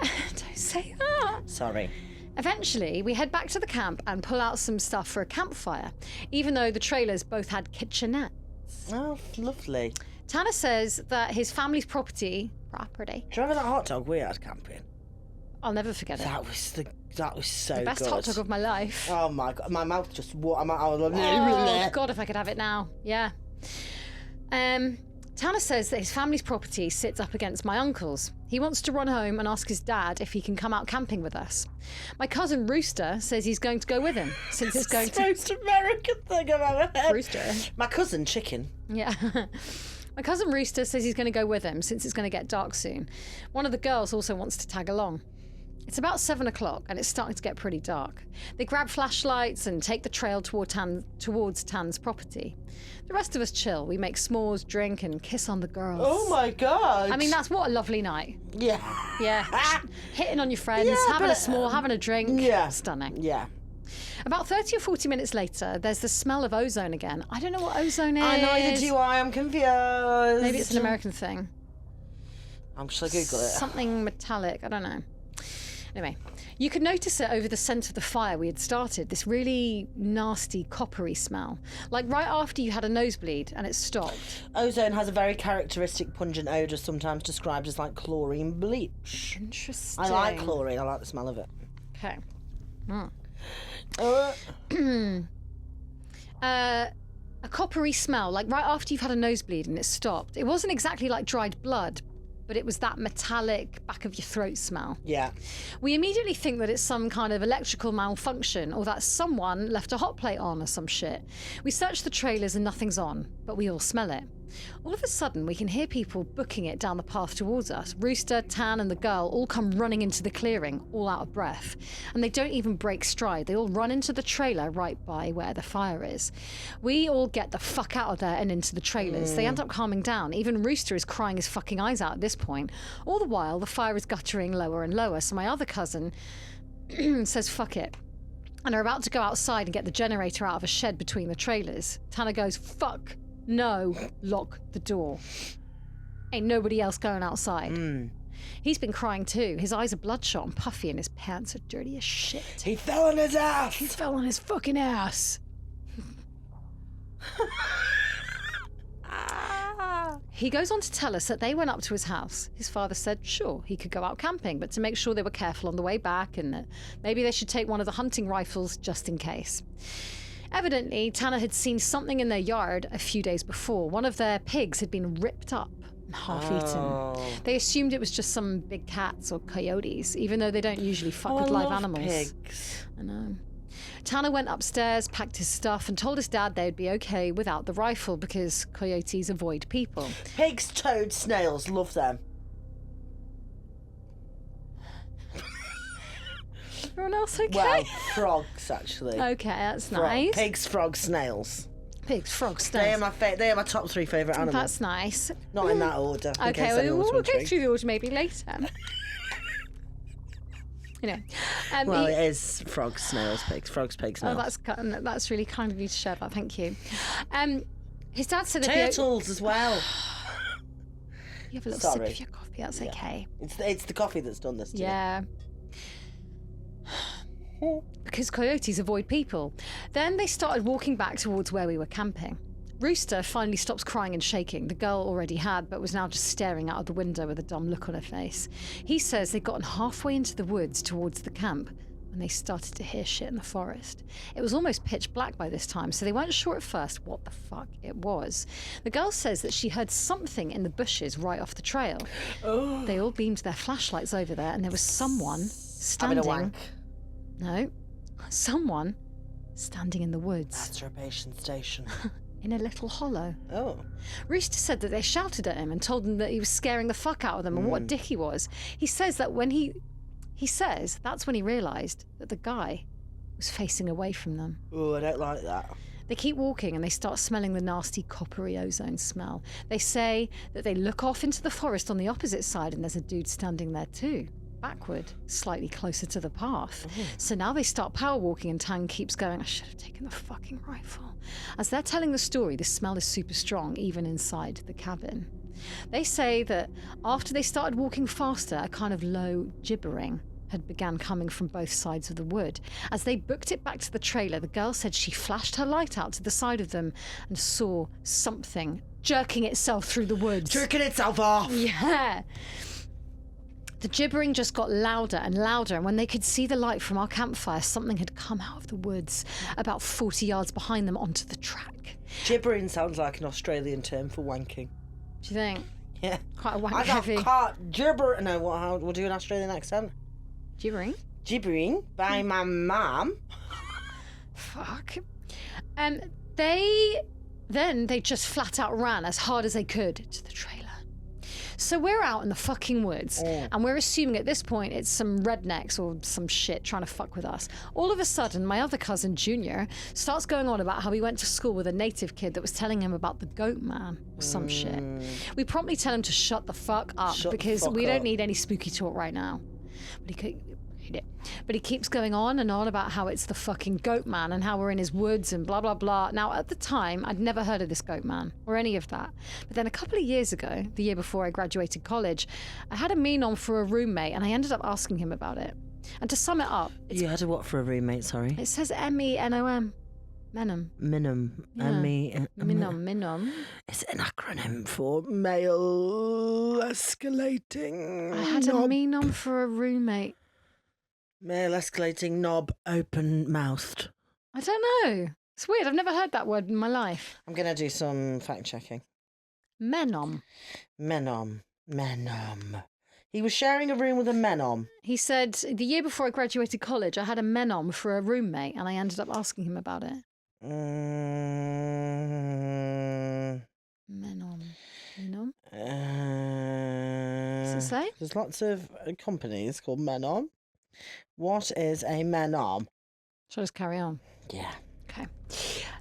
Don't say that. Sorry. Eventually, we head back to the camp and pull out some stuff for a campfire, even though the trailers both had kitchenettes. Oh, lovely. Tanner says that his family's property. Do you remember that hot dog we had camping? I'll never forget it. That was so good. The best hot dog of my life. Oh my god, my mouth just I was like, oh god, if I could have it now. Yeah. Tanner says that his family's property sits up against my uncle's. He wants to run home and ask his dad if he can come out camping with us. My cousin Rooster says he's going to go with him since it's going the most American thing I've ever heard. Rooster. My cousin Chicken. Yeah. My cousin Rooster says he's going to go with him since it's going to get dark soon. One of the girls also wants to tag along. It's about 7 o'clock and it's starting to get pretty dark. They grab flashlights and take the trail towards Tan's property. The rest of us chill. We make s'mores, drink, and kiss on the girls. Oh my god. I mean, that's what a lovely night. Yeah. Yeah. Hitting on your friends, having a s'more, having a drink. Yeah. Stunning. Yeah. About 30 or 40 minutes later, there's the smell of ozone again. I don't know what ozone is. I neither do I. I'm confused. Maybe it's an American thing. I'm just going to Google it. Something metallic. I don't know. Anyway, you could notice it over the scent of the fire we had started, this really nasty coppery smell. Like right after you had a nosebleed and it stopped. Ozone has a very characteristic pungent odour, sometimes described as like chlorine bleach. Interesting. I like chlorine. I like the smell of it. Okay. A coppery smell, like right after you've had a nosebleed and it stopped. It wasn't exactly like dried blood, but it was that metallic back of your throat smell. Yeah. We immediately think that it's some kind of electrical malfunction or that someone left a hot plate on or some shit. We search the trailers and nothing's on, but we all smell it. All of a sudden, we can hear people booking it down the path towards us. Rooster, Tan, and the girl all come running into the clearing, all out of breath. And they don't even break stride. They all run into the trailer right by where the fire is. We all get the fuck out of there and into the trailers. They end up calming down. Even Rooster is crying his fucking eyes out at this point. All the while, the fire is guttering lower and lower. So my other cousin says, fuck it. And are about to go outside and get the generator out of a shed between the trailers. Tanner goes, fuck. No, lock the door. Ain't nobody else going outside. He's been crying too. His eyes are bloodshot and puffy and his pants are dirty as shit. He fell on his ass. He fell on his fucking ass. He goes on to tell us that they went up to his house. His father said, sure, he could go out camping, but to make sure they were careful on the way back and that maybe they should take one of the hunting rifles just in case. Evidently, Tanner had seen something in their yard a few days before. One of their pigs had been ripped up and half-eaten. They assumed it was just some big cats or coyotes, even though they don't usually fuck with live animals. Pigs. I know. Tanner went upstairs, packed his stuff, and told his dad they'd be okay without the rifle because coyotes avoid people. Pigs, toads, snails, love them. Everyone else okay? Well, frogs, actually. Okay, that's nice. Pigs, frogs, snails. Pigs, frogs, They snails. are my top 3 favourite animals. That's nice. Not in that order. in case Okay, anyone's we'll go wondering. through the order maybe later. You know. Well, it is frogs, snails, pigs. Frogs, pigs, Oh, snails. that's really kind of you to share that. Thank you. His dad said that Turtles as well. you have a little sip Sorry. of your coffee. That's okay. It's the coffee that's done this to Yeah. Because coyotes avoid people. Then they started walking back towards where we were camping. Rooster finally stops crying and shaking. The girl already had, but was now just staring out of the window with a dumb look on her face. He says they'd gotten halfway into the woods towards the camp when they started to hear shit in the forest. It was almost pitch black by this time, so they weren't sure at first what the fuck it was. The girl says that she heard something in the bushes right off the trail. Oh. They all beamed their flashlights over there, and there was someone Having standing. a wank. No, someone standing in the woods Masturbation station. in a little hollow. Oh. Rooster said that they shouted at him and told him that he was scaring the fuck out of them and what a dick he was. He says that when he says that's when he realised that the guy was facing away from them. Oh, I don't like that. They keep walking and they start smelling the nasty coppery ozone smell. They say that they look off into the forest on the opposite side and there's a dude standing there too, backward, slightly closer to the path. So now they start power walking and Tang keeps going, I should have taken the fucking rifle. As they're telling the story, the smell is super strong, even inside the cabin. They say that after they started walking faster, a kind of low gibbering had began coming from both sides of the wood. As they booked it back to the trailer, the girl said she flashed her light out to the side of them and saw something jerking itself through the woods. Jerking itself off! Yeah. The gibbering just got louder and louder, and when they could see the light from our campfire, something had come out of the woods about 40 yards behind them onto the track. Gibbering sounds like an Australian term for wanking. Do you think? Yeah. Quite a wank I got heavy. caught gibber. No, we'll do an Australian accent. Gibbering? Gibbering by my mum. Fuck. They just flat out ran as hard as they could to the trailer. So we're out in the fucking woods, and we're assuming at this point it's some rednecks or some shit trying to fuck with us. All of a sudden, my other cousin, Junior, starts going on about how he went to school with a native kid that was telling him about the goat man or some shit. We promptly tell him to shut the fuck up because we don't need any spooky talk right now. But he keeps going on and on about how it's the fucking goat man and how we're in his woods and blah, blah, blah. Now, at the time, I'd never heard of this goat man or any of that. But then a couple of years ago, the year before I graduated college, I had a menon for a roommate and I ended up asking him about it. And to sum it up... You had a what for a roommate, sorry? It says M-E-N-O-M. Menom. Minom. Yeah. Minom. It's an acronym for male escalating. I had a menon for a roommate. Male escalating knob open-mouthed. I don't know. It's weird. I've never heard that word in my life. I'm going to do some fact-checking. Menom. Menom. He was sharing a room with a menom. He said, the year before I graduated college, I had a menom for a roommate, and I ended up asking him about it. Menom. Does it say? There's lots of companies called menom. What is a menom? Shall I just carry on? Yeah. Okay.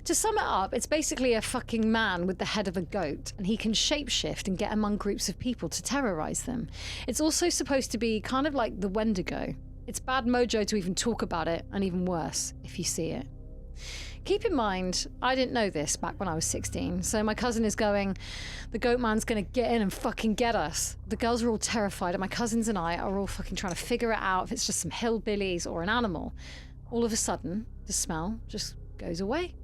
To sum it up, it's basically a fucking man with the head of a goat, and he can shapeshift and get among groups of people to terrorize them. It's also supposed to be kind of like the Wendigo. It's bad mojo to even talk about it, and even worse if you see it. Keep in mind, I didn't know this back when I was 16, so my cousin is going, the goat man's gonna get in and fucking get us. The girls are all terrified, and my cousins and I are all fucking trying to figure it out if it's just some hillbillies or an animal. All of a sudden, the smell just goes away.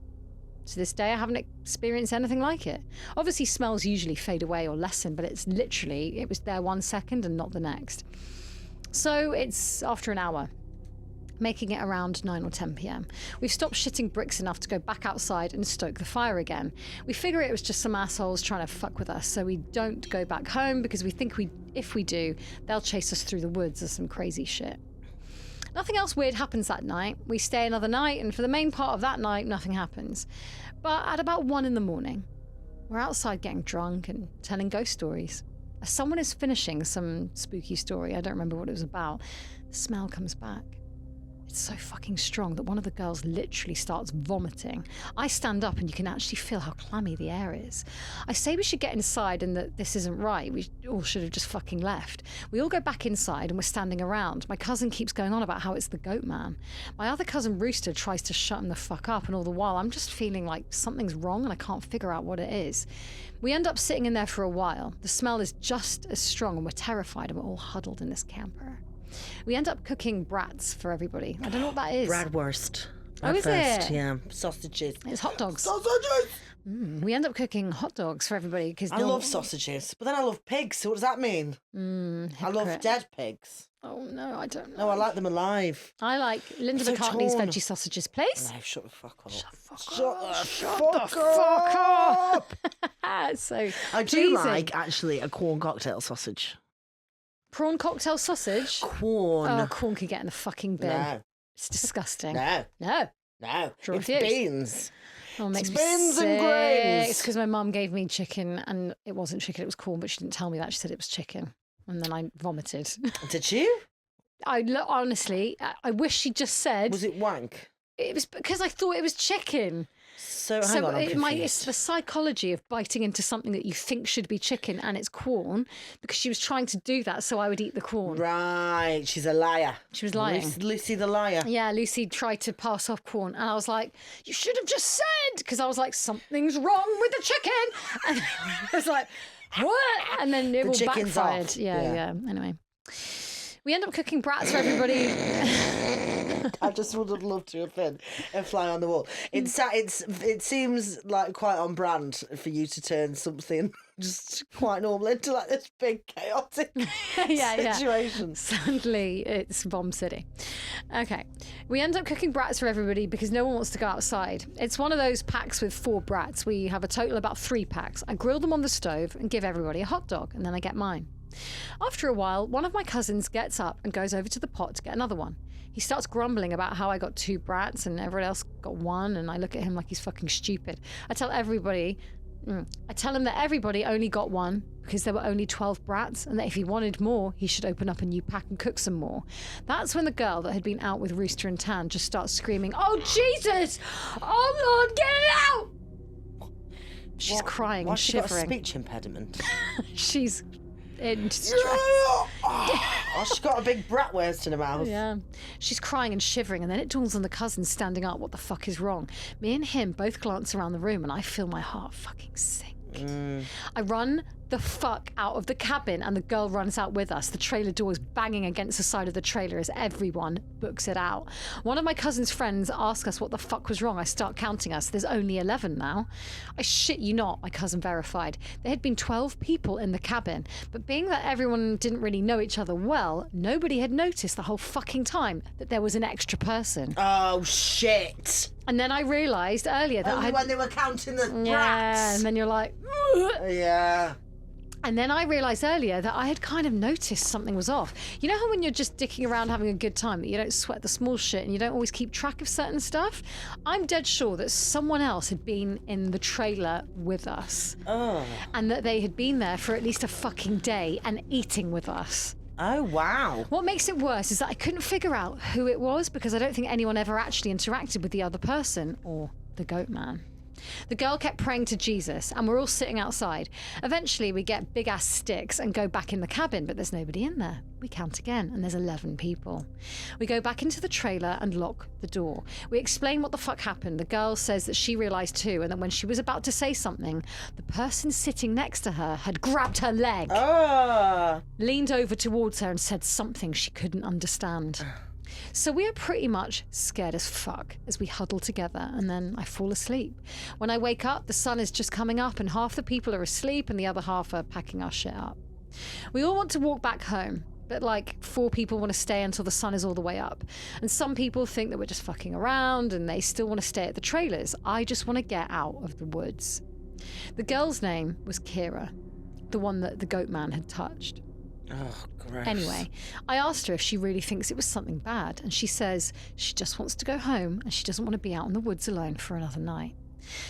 To this day, I haven't experienced anything like it. Obviously, smells usually fade away or lessen, but it's literally, it was there 1 second and not the next. So it's after an hour, making it around 9 or 10 p.m. We've stopped shitting bricks enough to go back outside and stoke the fire again. We figure it was just some assholes trying to fuck with us, so we don't go back home because we think if we do, they'll chase us through the woods or some crazy shit. Nothing else weird happens that night. We stay another night, and for the main part of that night, nothing happens. But at about 1 a.m, we're outside getting drunk and telling ghost stories. As someone is finishing some spooky story, I don't remember what it was about, the smell comes back. It's so fucking strong that one of the girls literally starts vomiting. I stand up and you can actually feel how clammy the air is. I say we should get inside and that this isn't right. We all should have just fucking left. We all go back inside and we're standing around. My cousin keeps going on about how it's the goat man. My other cousin Rooster tries to shut him the fuck up, and all the while I'm just feeling like something's wrong and I can't figure out what it is. We end up sitting in there for a while. The smell is just as strong and we're terrified and we're all huddled in this camper. We end up cooking brats for everybody. I don't know what that is. Bratwurst. Oh, is it? Yeah, sausages. It's hot dogs. Sausages! We end up cooking hot dogs for everybody because I love sausages, but then I love pigs, so what does that mean? I love dead pigs. Oh, no, I don't know. No, I like them alive. I like Linda So McCartney's torn. veggie sausages, please. No, shut the fuck up. Shut the fuck up. So I do pleasing. like, actually, a corn cocktail sausage. Prawn cocktail sausage? Corn. Oh, corn can get in the fucking bin. No. It's disgusting. No. No. Sure It's refuse. beans. Oh, it makes It's me beans sick. and grains. It's because my mum gave me chicken and it wasn't chicken, it was corn, but she didn't tell me that. She said it was chicken. And then I vomited. Did you? Honestly, I wish she just said... Was it wank? It was because I thought it was chicken. So hang on, I'm it's confused. the psychology of biting into something that you think should be chicken and it's corn, because she was trying to do that so I would eat the corn. Right, she's a liar. She was lying. Lucy the liar. Yeah, Lucy tried to pass off corn, and I was like, you should have just said, because I was like, something's wrong with the chicken. And I was like, what? And then it all chicken's backfired. off. Yeah. Anyway, we end up cooking brats for everybody. I just would have loved to have been a fly on the wall. It seems like quite on brand for you to turn something just quite normal into like this big chaotic situation. Yeah. Suddenly it's Bomb City. Okay, we end up cooking brats for everybody because no one wants to go outside. It's one of those packs with 4 brats. We have a total of about 3 packs. I grill them on the stove and give everybody a hot dog, and then I get mine. After a while, one of my cousins gets up and goes over to the pot to get another one. He starts grumbling about how I got 2 brats and everyone else got 1, and I look at him like he's fucking stupid. I tell him that everybody only got 1 because there were only 12 brats, and that if he wanted more, he should open up a new pack and cook some more. That's when the girl that had been out with Rooster and Tan just starts screaming, "Oh, Jesus! Oh, Lord, get it out!" She's crying and shivering. She got a speech impediment. She's in distress. Oh, she's got a big bratwurst in her mouth. Yeah. She's crying and shivering, and then it dawns on the cousin standing up, what the fuck is wrong? Me and him both glance around the room, and I feel my heart fucking sink. I run the fuck out of the cabin, and the girl runs out with us. The trailer door is banging against the side of the trailer as everyone books it out. One of my cousin's friends asks us what the fuck was wrong. I start counting us. There's only 11 now. I shit you not, my cousin verified. There had been 12 people in the cabin, but being that everyone didn't really know each other well, nobody had noticed the whole fucking time that there was an extra person. Oh, shit. And then I realised earlier that when they were counting the brats. Yeah, and then you're like, ugh. Yeah. And then I realised earlier that I had kind of noticed something was off. You know how when you're just dicking around having a good time, that you don't sweat the small shit and you don't always keep track of certain stuff? I'm dead sure that someone else had been in the trailer with us. Oh. And that they had been there for at least a fucking day and eating with us. Oh, wow. What makes it worse is that I couldn't figure out who it was because I don't think anyone ever actually interacted with the other person or the goat man. The girl kept praying to Jesus, and we're all sitting outside. Eventually, we get big-ass sticks and go back in the cabin, but there's nobody in there. We count again, and there's 11 people. We go back into the trailer and lock the door. We explain what the fuck happened. The girl says that she realised too, and that when she was about to say something, the person sitting next to her had grabbed her leg, leaned over towards her and said something she couldn't understand. So we are pretty much scared as fuck as we huddle together, and then I fall asleep. When I wake up, the sun is just coming up and half the people are asleep and the other half are packing our shit up. We all want to walk back home, but like 4 people want to stay until the sun is all the way up. And some people think that we're just fucking around and they still want to stay at the trailers. I just want to get out of the woods. The girl's name was Kira, the one that the goat man had touched. Oh, gross. Anyway, I asked her if she really thinks it was something bad, and she says she just wants to go home and she doesn't want to be out in the woods alone for another night.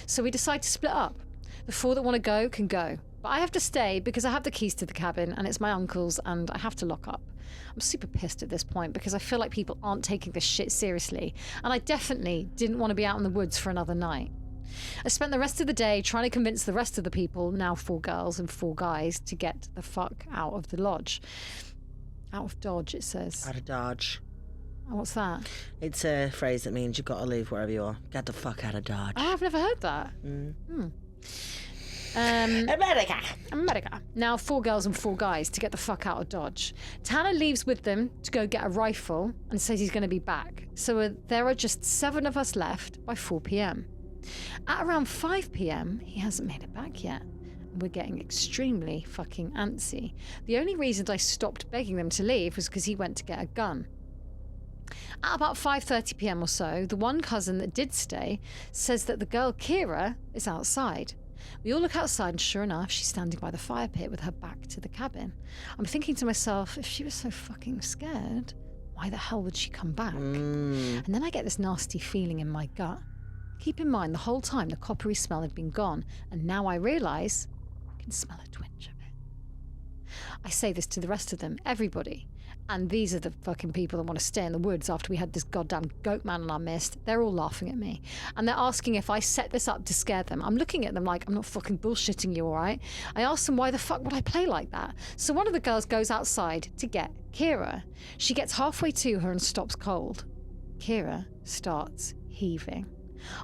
So we decide to split up. The 4 that want to go can go, but I have to stay because I have the keys to the cabin and it's my uncle's and I have to lock up. I'm super pissed at this point because I feel like people aren't taking this shit seriously, and I definitely didn't want to be out in the woods for another night. I spent the rest of the day trying to convince the rest of the people, now 4 girls and 4 guys, to get the fuck out of the lodge. Out of Dodge, it says. Out of Dodge. Oh, what's that? It's a phrase that means you've got to leave wherever you are. Get the fuck out of Dodge. Oh, I've never heard that. America. Now 4 girls and 4 guys to get the fuck out of Dodge. Tanner leaves with them to go get a rifle and says he's going to be back. So there are just 7 of us left by 4 p.m. At around 5 p.m, he hasn't made it back yet. We're getting extremely fucking antsy. The only reason I stopped begging them to leave was because he went to get a gun. At about 5:30 p.m. or so, the one cousin that did stay says that the girl Kira is outside. We all look outside, and sure enough, she's standing by the fire pit with her back to the cabin. I'm thinking to myself, if she was so fucking scared, why the hell would she come back? And then I get this nasty feeling in my gut. Keep in mind, the whole time the coppery smell had been gone, and now I realise I can smell a twinge of it. I say this to the rest of them, everybody, And these are the fucking people that want to stay in the woods after we had this goddamn goat man in our midst. They're all laughing at me. And they're asking if I set this up to scare them. I'm looking at them like, I'm not fucking bullshitting you, all right? I asked them, why the fuck would I play like that? So one of the girls goes outside to get Kira. She gets halfway to her and stops cold. Kira starts heaving.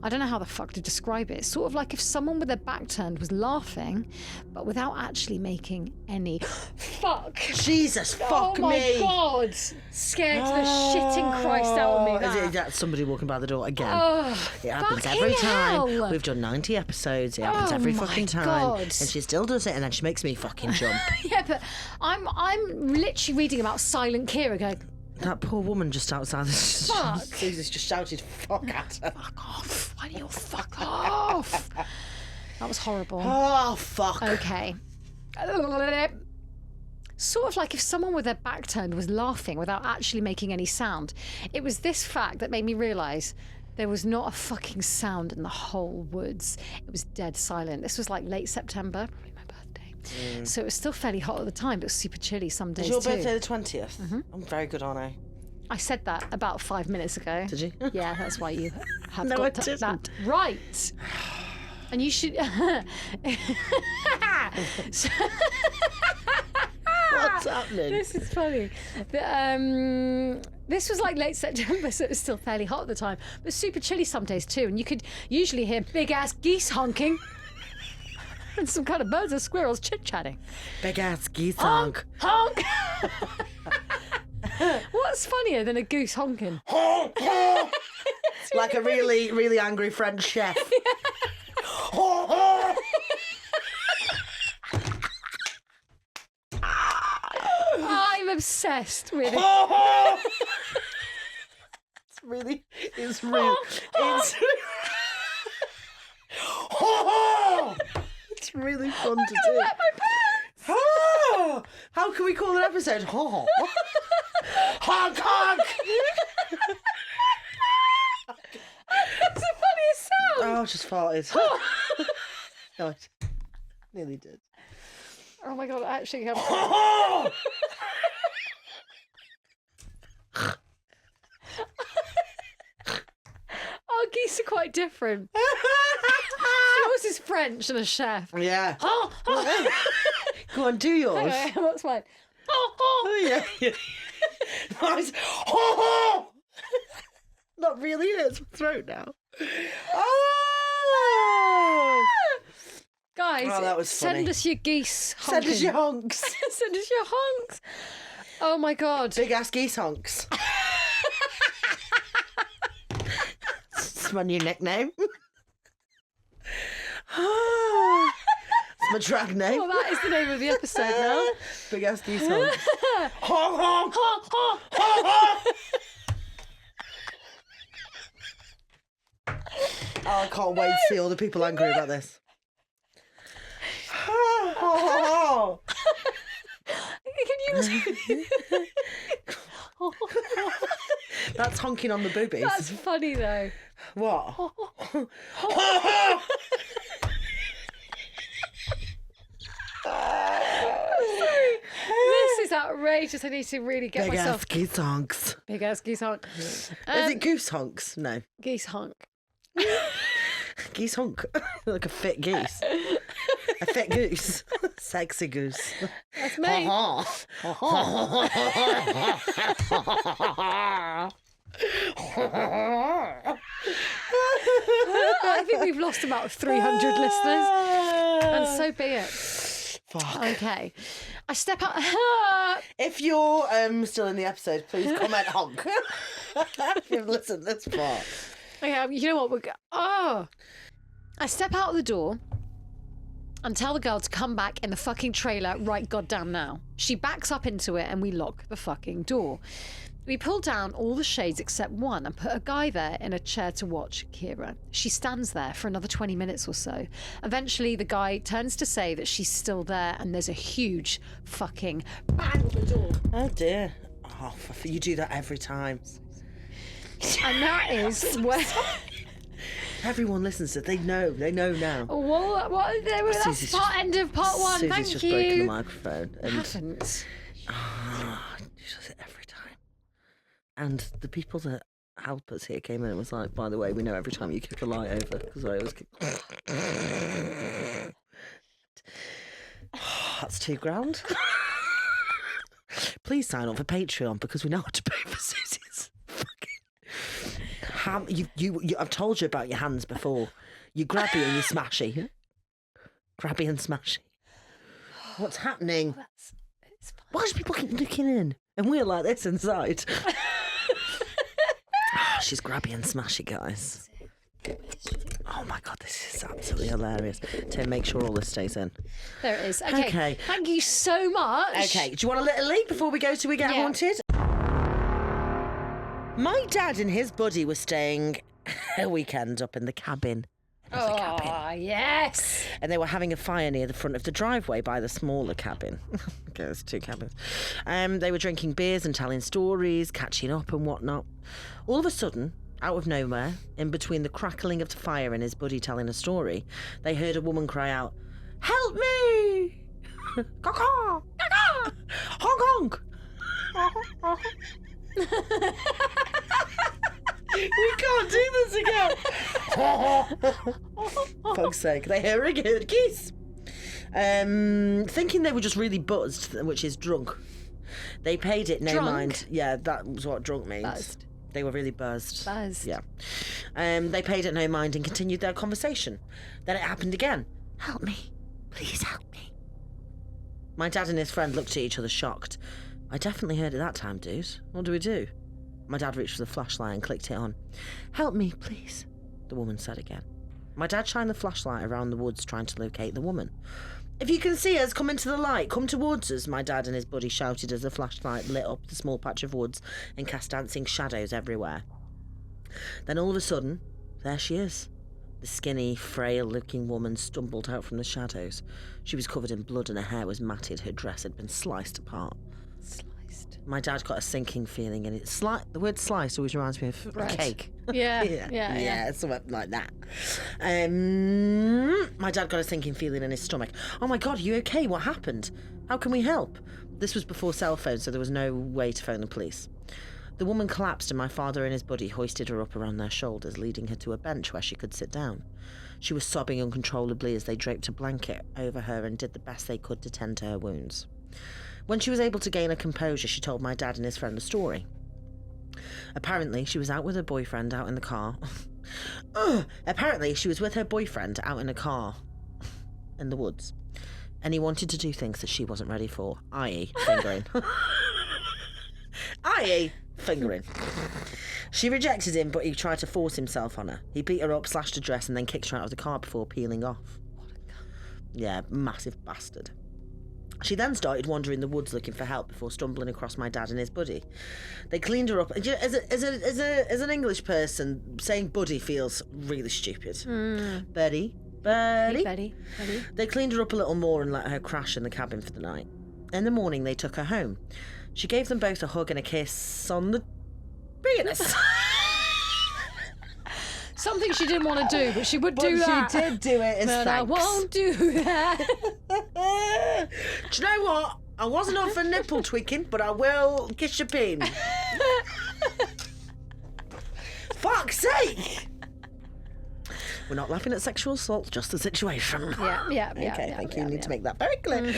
I don't know how the fuck to describe it. It's sort of like if someone with their back turned was laughing, but without actually making any fuck. Jesus, fuck me. Oh my God. Scared the shitting Christ out of me. That's somebody walking by the door again. Oh, it happens fucking every time. hell. We've done 90 episodes. It happens every my fucking time. God. And she still does it, and then she makes me fucking jump. Yeah, but I'm literally reading about Silent Kira going, That poor woman just outside this. Fuck. Jesus just shouted fuck at her. fuck off. Why do you fuck off? That was horrible. Oh, fuck. Okay. Sort of like if someone with their back turned was laughing without actually making any sound. It was this fact that made me realise there was not a fucking sound in the whole woods. It was dead silent. This was like late September, probably my birthday. So it was still fairly hot at the time, but it was super chilly some days Is your too. birthday the 20th? I'm very good, aren't I? I said that about 5 minutes ago. Did you? Yeah, that's why you have No, got I didn't. that right. And you should... So- What's happening? This is funny. This was like late September, so it was still fairly hot at the time, but super chilly some days too. And you could usually hear big ass geese honking and some kind of birds or squirrels chit chatting. Big ass geese honk. Honk! What's funnier than a goose honking? Honk, honk. Like a really, really angry French chef. Honk, honk. I'm obsessed with it. It's really, it's real. It's really fun to do. Wet my pants. How can we call an episode? Honk honk. That's the funniest sound. Oh, I just farted. No, I nearly did. Oh my God, I actually have... Oh, geese are quite different. Yours is French and a chef. Yeah. Oh, Go on, do yours. anyway, what's mine? Oh, yeah. Nice. Not really, it hurts my throat now. Oh! Guys, Oh, that was send funny. us your geese honking. Send us your honks. Send us your honks. Oh my God. Big ass geese honks. It's my new nickname. It's my drag name. Well, that is the name of the episode now. Big ass geese honks. Honk honk. Honk, honk. Honk honk. Oh, I can't wait to see all the people angry about this. Can you... That's honking on the boobies. That's funny though. What? This is outrageous. I need to really get Big myself... ass geese honks. Big ass geese honk. Is it goose honks? No. Geese honk. Geese honk. Like a fit goose. A fit goose. Sexy goose. That's me. I think we've lost about 300 listeners. And so be it. Fuck. Okay. I step out. If you're still in the episode, please comment honk. If you've listened this far. Okay, you know what? I step out of the door and tell the girl to come back in the fucking trailer right goddamn now. She backs up into it and we lock the fucking door. We pull down all the shades except one and put a guy there in a chair to watch Kira. She stands there for another 20 minutes or so. Eventually, the guy turns to say that she's still there and there's a huge fucking bang on the door. Oh dear. Oh, you do that every time. And that is where... Everyone listens to it. They know now. What? That's Susie's end of part one. Susie's Thank just you. broken the microphone. I haven't. does it every time. And the people that help us here came in and was like, by the way, we know every time you kick a light over, because I always kick. That's £2,000. Please sign up for Patreon because we know how to pay for Susie's fucking I've told you about your hands before. You grabby and you smashy. Grabby and smashy. What's happening? Why do people keep looking in? And we're like this inside. She's grabby and smashy, guys. Oh my God, this is absolutely hilarious. Tim, make sure all this stays in. There it is. Okay. Thank you so much. Okay, do you want a little leak before we go to We Get Haunted? My dad and his buddy were staying a weekend up in the cabin. Oh, yes. And they were having a fire near the front of the driveway by the smaller cabin. Okay, there's 2 cabins. They were drinking beers and telling stories, catching up and whatnot. All of a sudden, out of nowhere, in between the crackling of the fire and his buddy telling a story, they heard a woman cry out, "Help me! Caw-caw! Caw-caw! Honk honk!" We can't do this again. Fuck's sake. They heard geese. Thinking they were just really buzzed, which is drunk. They paid it no mind. Yeah, that was what drunk means. Buzzed. They were really buzzed. Buzzed. Yeah. They paid it no mind and continued their conversation. Then it happened again. "Help me. Please help me." My dad and his friend looked at each other shocked. "I definitely heard it that time, dude. What do we do?" My dad reached for the flashlight and clicked it on. "Help me, please," the woman said again. My dad shined the flashlight around the woods trying to locate the woman. "If you can see us, come into the light. Come towards us," my dad and his buddy shouted as the flashlight lit up the small patch of woods and cast dancing shadows everywhere. Then all of a sudden, there she is. The skinny, frail-looking woman stumbled out from the shadows. She was covered in blood and her hair was matted. Her dress had been sliced apart. My dad got a sinking feeling in it. The word slice always reminds me of a cake. Yeah, something like that. My dad got a sinking feeling in his stomach. "Oh my God, are you okay? What happened? How can we help?" This was before cell phones, so there was no way to phone the police. The woman collapsed and my father and his buddy hoisted her up around their shoulders, leading her to a bench where she could sit down. She was sobbing uncontrollably as they draped a blanket over her and did the best they could to tend to her wounds. When she was able to gain her composure, she told my dad and his friend a story. Apparently, she was out with her boyfriend out in the car. Apparently, she was with her boyfriend out in a car in the woods. And he wanted to do things that she wasn't ready for, i.e. fingering. i.e. fingering. She rejected him, but he tried to force himself on her. He beat her up, slashed her dress, and then kicked her out of the car before peeling off. What a cunt. Yeah, massive bastard. She then started wandering the woods looking for help before stumbling across my dad and his buddy. They cleaned her up. As an English person, saying buddy feels really stupid. Buddy. They cleaned her up a little more and let her crash in the cabin for the night. In the morning, they took her home. She gave them both a hug and a kiss on the penis. Something she didn't want to do, but she would do that. She did do it as but thanks. I won't do that. Do you know what? I wasn't up for nipple tweaking, but I will kiss your peen. Fuck's sake! We're not laughing at sexual assault, just the situation. Yeah. Okay, thank you. You need to make that very clear.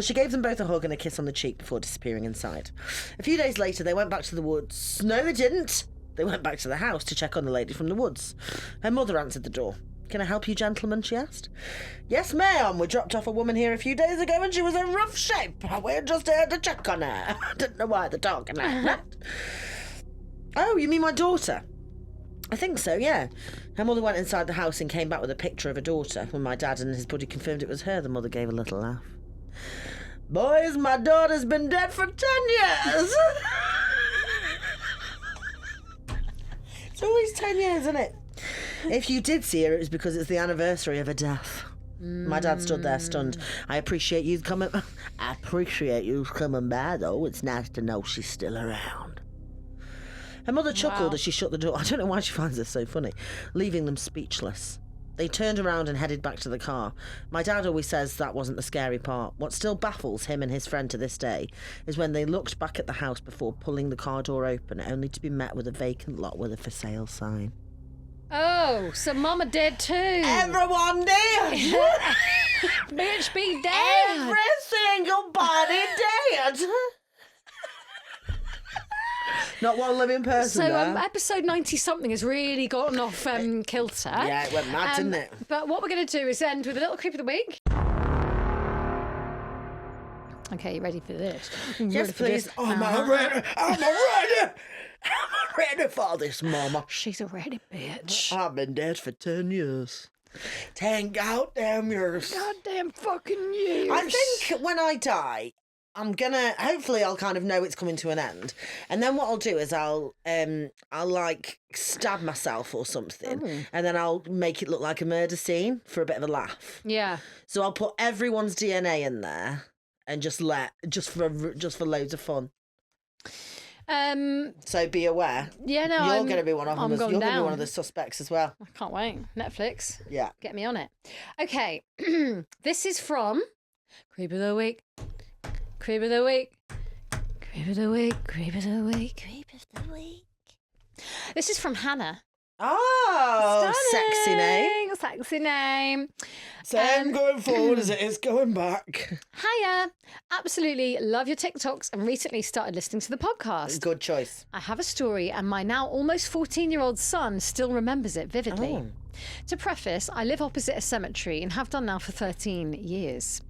She gave them both a hug and a kiss on the cheek before disappearing inside. A few days later, they went back to the woods. No, they didn't. They went back to the house to check on the lady from the woods. Her mother answered the door. "Can I help you, gentlemen?" she asked. "Yes, ma'am. We dropped off a woman here a few days ago and she was in rough shape. We're just here to check on her." I didn't know why they're talking like that. "Oh, you mean my daughter?" "I think so, yeah." Her mother went inside the house and came back with a picture of her daughter. When my dad and his buddy confirmed it was her, the mother gave a little laugh. "Boys, my daughter's been dead for 10 years." It's always 10 years, isn't it? If you did see her, it was because it's the anniversary of her death. My dad stood there stunned. I appreciate you coming by, though. It's nice to know she's still around." Her mother chuckled as she shut the door. I don't know why she finds this so funny, leaving them speechless. They turned around and headed back to the car. My dad always says that wasn't the scary part. What still baffles him and his friend to this day is when they looked back at the house before pulling the car door open, only to be met with a vacant lot with a for sale sign. Oh, so Mama did too. Everyone did! Bitch be dead. Every single body dead! Not one living person So there. episode 90-something has really gotten off kilter. Yeah, it went mad, didn't it? But what we're going to do is end with a little creep of the week. Okay, you ready for this? Yes, please. I'm ready. I'm ready for this, Mama. She's a ready bitch. I've been dead for 10 years. 10 goddamn years. Goddamn fucking years. I think when I die, hopefully I'll kind of know it's coming to an end. And then what I'll do is I'll like stab myself or something. And then I'll make it look like a murder scene for a bit of a laugh. Yeah. So I'll put everyone's DNA in there and just for loads of fun. So be aware. Yeah, no, You're going to be one of them. You're going to be one of the suspects as well. I can't wait. Netflix. Yeah. Get me on it. Okay. This is from Creep of the Week. Creep of the Week. Creep of the Week. Creep of the Week. Creep of the Week. This is from Hannah. Oh, sexy name. Sexy name. Same going forward as it is going back. Hiya. Absolutely love your TikToks and recently started listening to the podcast. Good choice. I have a story and my now almost 14-year-old son still remembers it vividly. Oh. To preface, I live opposite a cemetery and have done now for 13 years.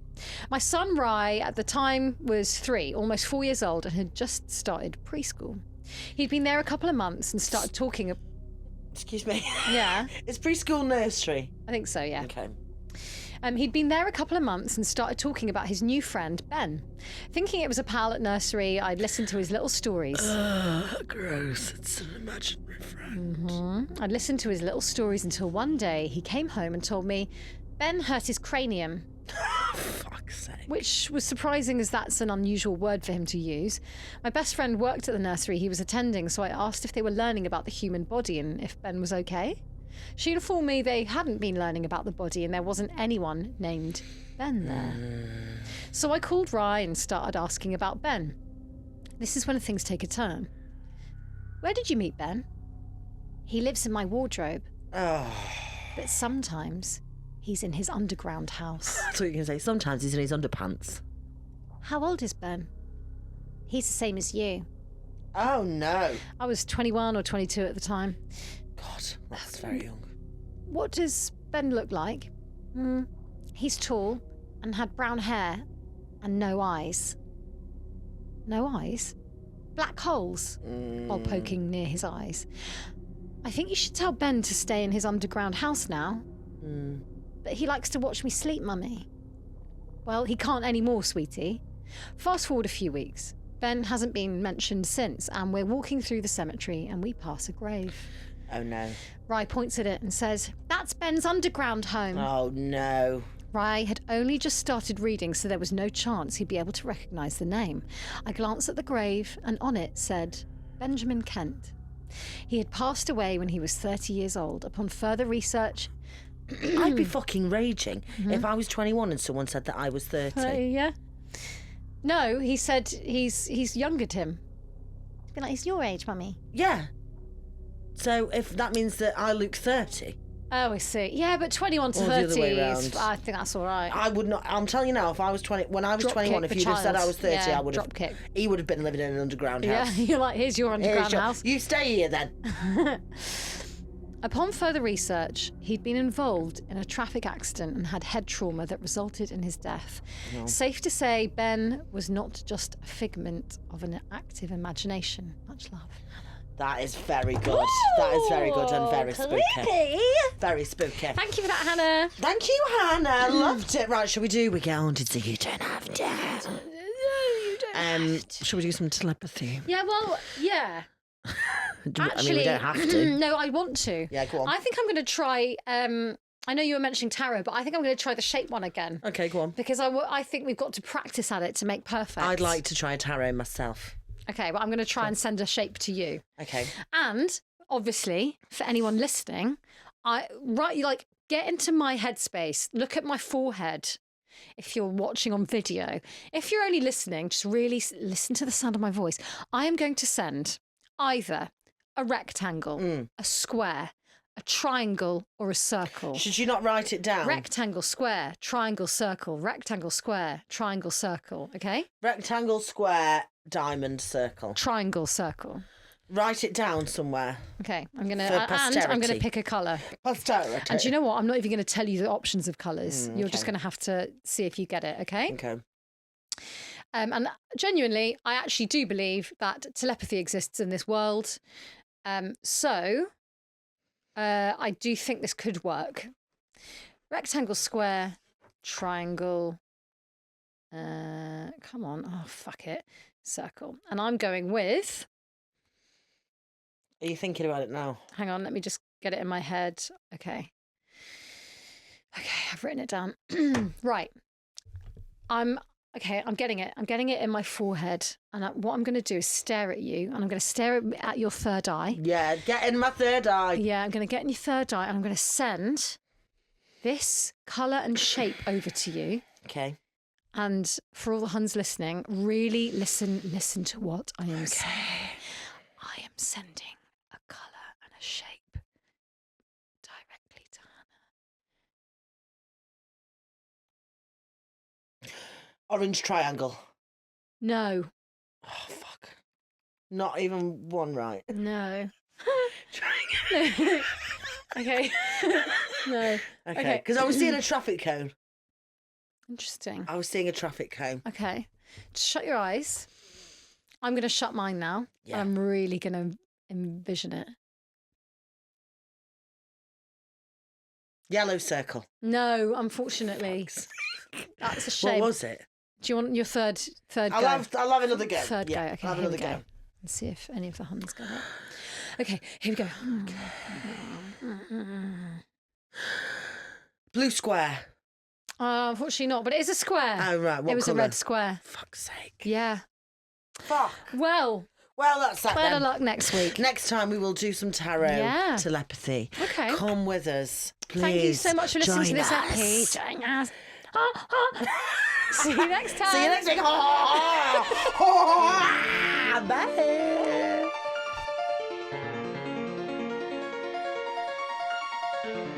My son Rai at the time was 3, almost 4 years old, and had just started preschool. He'd been there a couple of months and started talking... Excuse me. Yeah. It's preschool nursery. I think so, yeah. Okay. He'd been there a couple of months and started talking about his new friend, Ben. Thinking it was a pal at nursery, I'd listened to his little stories. Gross. It's an imaginary friend. I'd listened to his little stories until one day he came home and told me Ben hurt his cranium. Fuck's sake. Which was surprising as that's an unusual word for him to use. My best friend worked at the nursery he was attending, so I asked if they were learning about the human body and if Ben was okay. She informed me they hadn't been learning about the body and there wasn't anyone named Ben there. So I called Rai and started asking about Ben. This is when things take a turn. Where did you meet Ben? He lives in my wardrobe. Oh. But sometimes he's in his underground house. That's what you can say. Sometimes he's in his underpants. How old is Ben? He's the same as you. Oh, no. I was 21 or 22 at the time. God, that's very young. What does Ben look like? He's tall and had brown hair and no eyes. No eyes? Black holes, while poking near his eyes. I think you should tell Ben to stay in his underground house now. But he likes to watch me sleep, Mummy. Well, he can't anymore, sweetie. Fast forward a few weeks. Ben hasn't been mentioned since, and we're walking through the cemetery and we pass a grave. Oh, no. Rai points at it and says, "That's Ben's underground home." Oh, no. Rai had only just started reading, so there was no chance he'd be able to recognise the name. I glanced at the grave, and on it said, Benjamin Kent. He had passed away when he was 30 years old. Upon further research... I'd be fucking raging if I was 21 and someone said that I was 30. Yeah. No, he said he's younger to him. He'd be like, he's your age, Mummy. Yeah. So if that means that I look 30. Oh, I see. Yeah, but 21 to Or the 30 other way is, round. I think that's all right. I would not. I'm telling you now, if I was 20, when I was Drop 21, kick if the you'd have said I child. was 30, Yeah, I would have. drop kick. He would have been living in an underground house. Yeah, you're like, here's your underground house. You stay here then. Upon further research, he'd been involved in a traffic accident and had head trauma that resulted in his death. No. Safe to say, Ben was not just a figment of an active imagination. Much love. That is very good. That is very good and very spooky. Creepy. Very spooky. Thank you for that, Hannah. Thank you, Hannah. Loved it. Right, shall we do? We get on to so you don't have to. Shall we do some telepathy? Yeah, well, yeah. I mean, we don't have to. No, I want to. Yeah, go on. I think I'm going to try. I know you were mentioning tarot, but I think I'm going to try the shape one again. Okay, go on. Because I think we've got to practice at it to make perfect. I'd like to try tarot myself. Okay, but I'm going to try and send a shape to you. Okay. And obviously, for anyone listening, get into my headspace. Look at my forehead. If you're watching on video, if you're only listening, just really listen to the sound of my voice. I am going to send either a rectangle, a square, a triangle, or a circle. Should you not write it down? Rectangle, square, triangle, circle, rectangle, square, triangle, circle. Okay? Rectangle, square, diamond, circle. Triangle, circle. Write it down somewhere. Okay, I'm gonna For and I'm gonna posterity. pick a colour. Posterity. And do you know what? I'm not even going to tell you the options of colours. You're just okay. going to have to see if you get it. Okay. Okay. And genuinely, I actually do believe that telepathy exists in this world. So I do think this could work. Rectangle, square, triangle. Come on. Oh, fuck it. Circle. And I'm going with. Are you thinking about it now? Hang on, let me just get it in my head. Okay. Okay, I've written it down. Right. I'm getting it. I'm getting it in my forehead. And what I'm going to do is stare at you. And I'm going to stare at your third eye. Yeah, get in my third eye. Yeah, I'm going to get in your third eye and I'm going to send this colour and shape over to you. Okay. And for all the Huns listening, really listen to what I am saying. I am sending a colour and a shape directly to Hannah. Orange triangle. No. Oh, fuck. Not even one right. No. Triangle. Okay. No. Okay, because I was seeing a traffic cone. Interesting. I was seeing a traffic cone. Okay. Just shut your eyes. I'm going to shut mine now. Yeah. I'm really going to envision it. Yellow circle. No, unfortunately. That's a shame. What was it? Do you want your third go? I'll have another go. Third yeah, go. Okay, I'll have here we another go. Let's see if any of the Huns got it. Okay, here we go. Blue square. Unfortunately not, but it is a square. Oh, right. What It was colour? a red square. Fuck's sake. Yeah. Fuck. Well, Well, that's that better then. luck next week. Next time we will do some tarot Yeah. telepathy. Okay. Come with us, please. Thank you so much for listening to join this us. episode. Join us. See you next time. See you next week. Bye.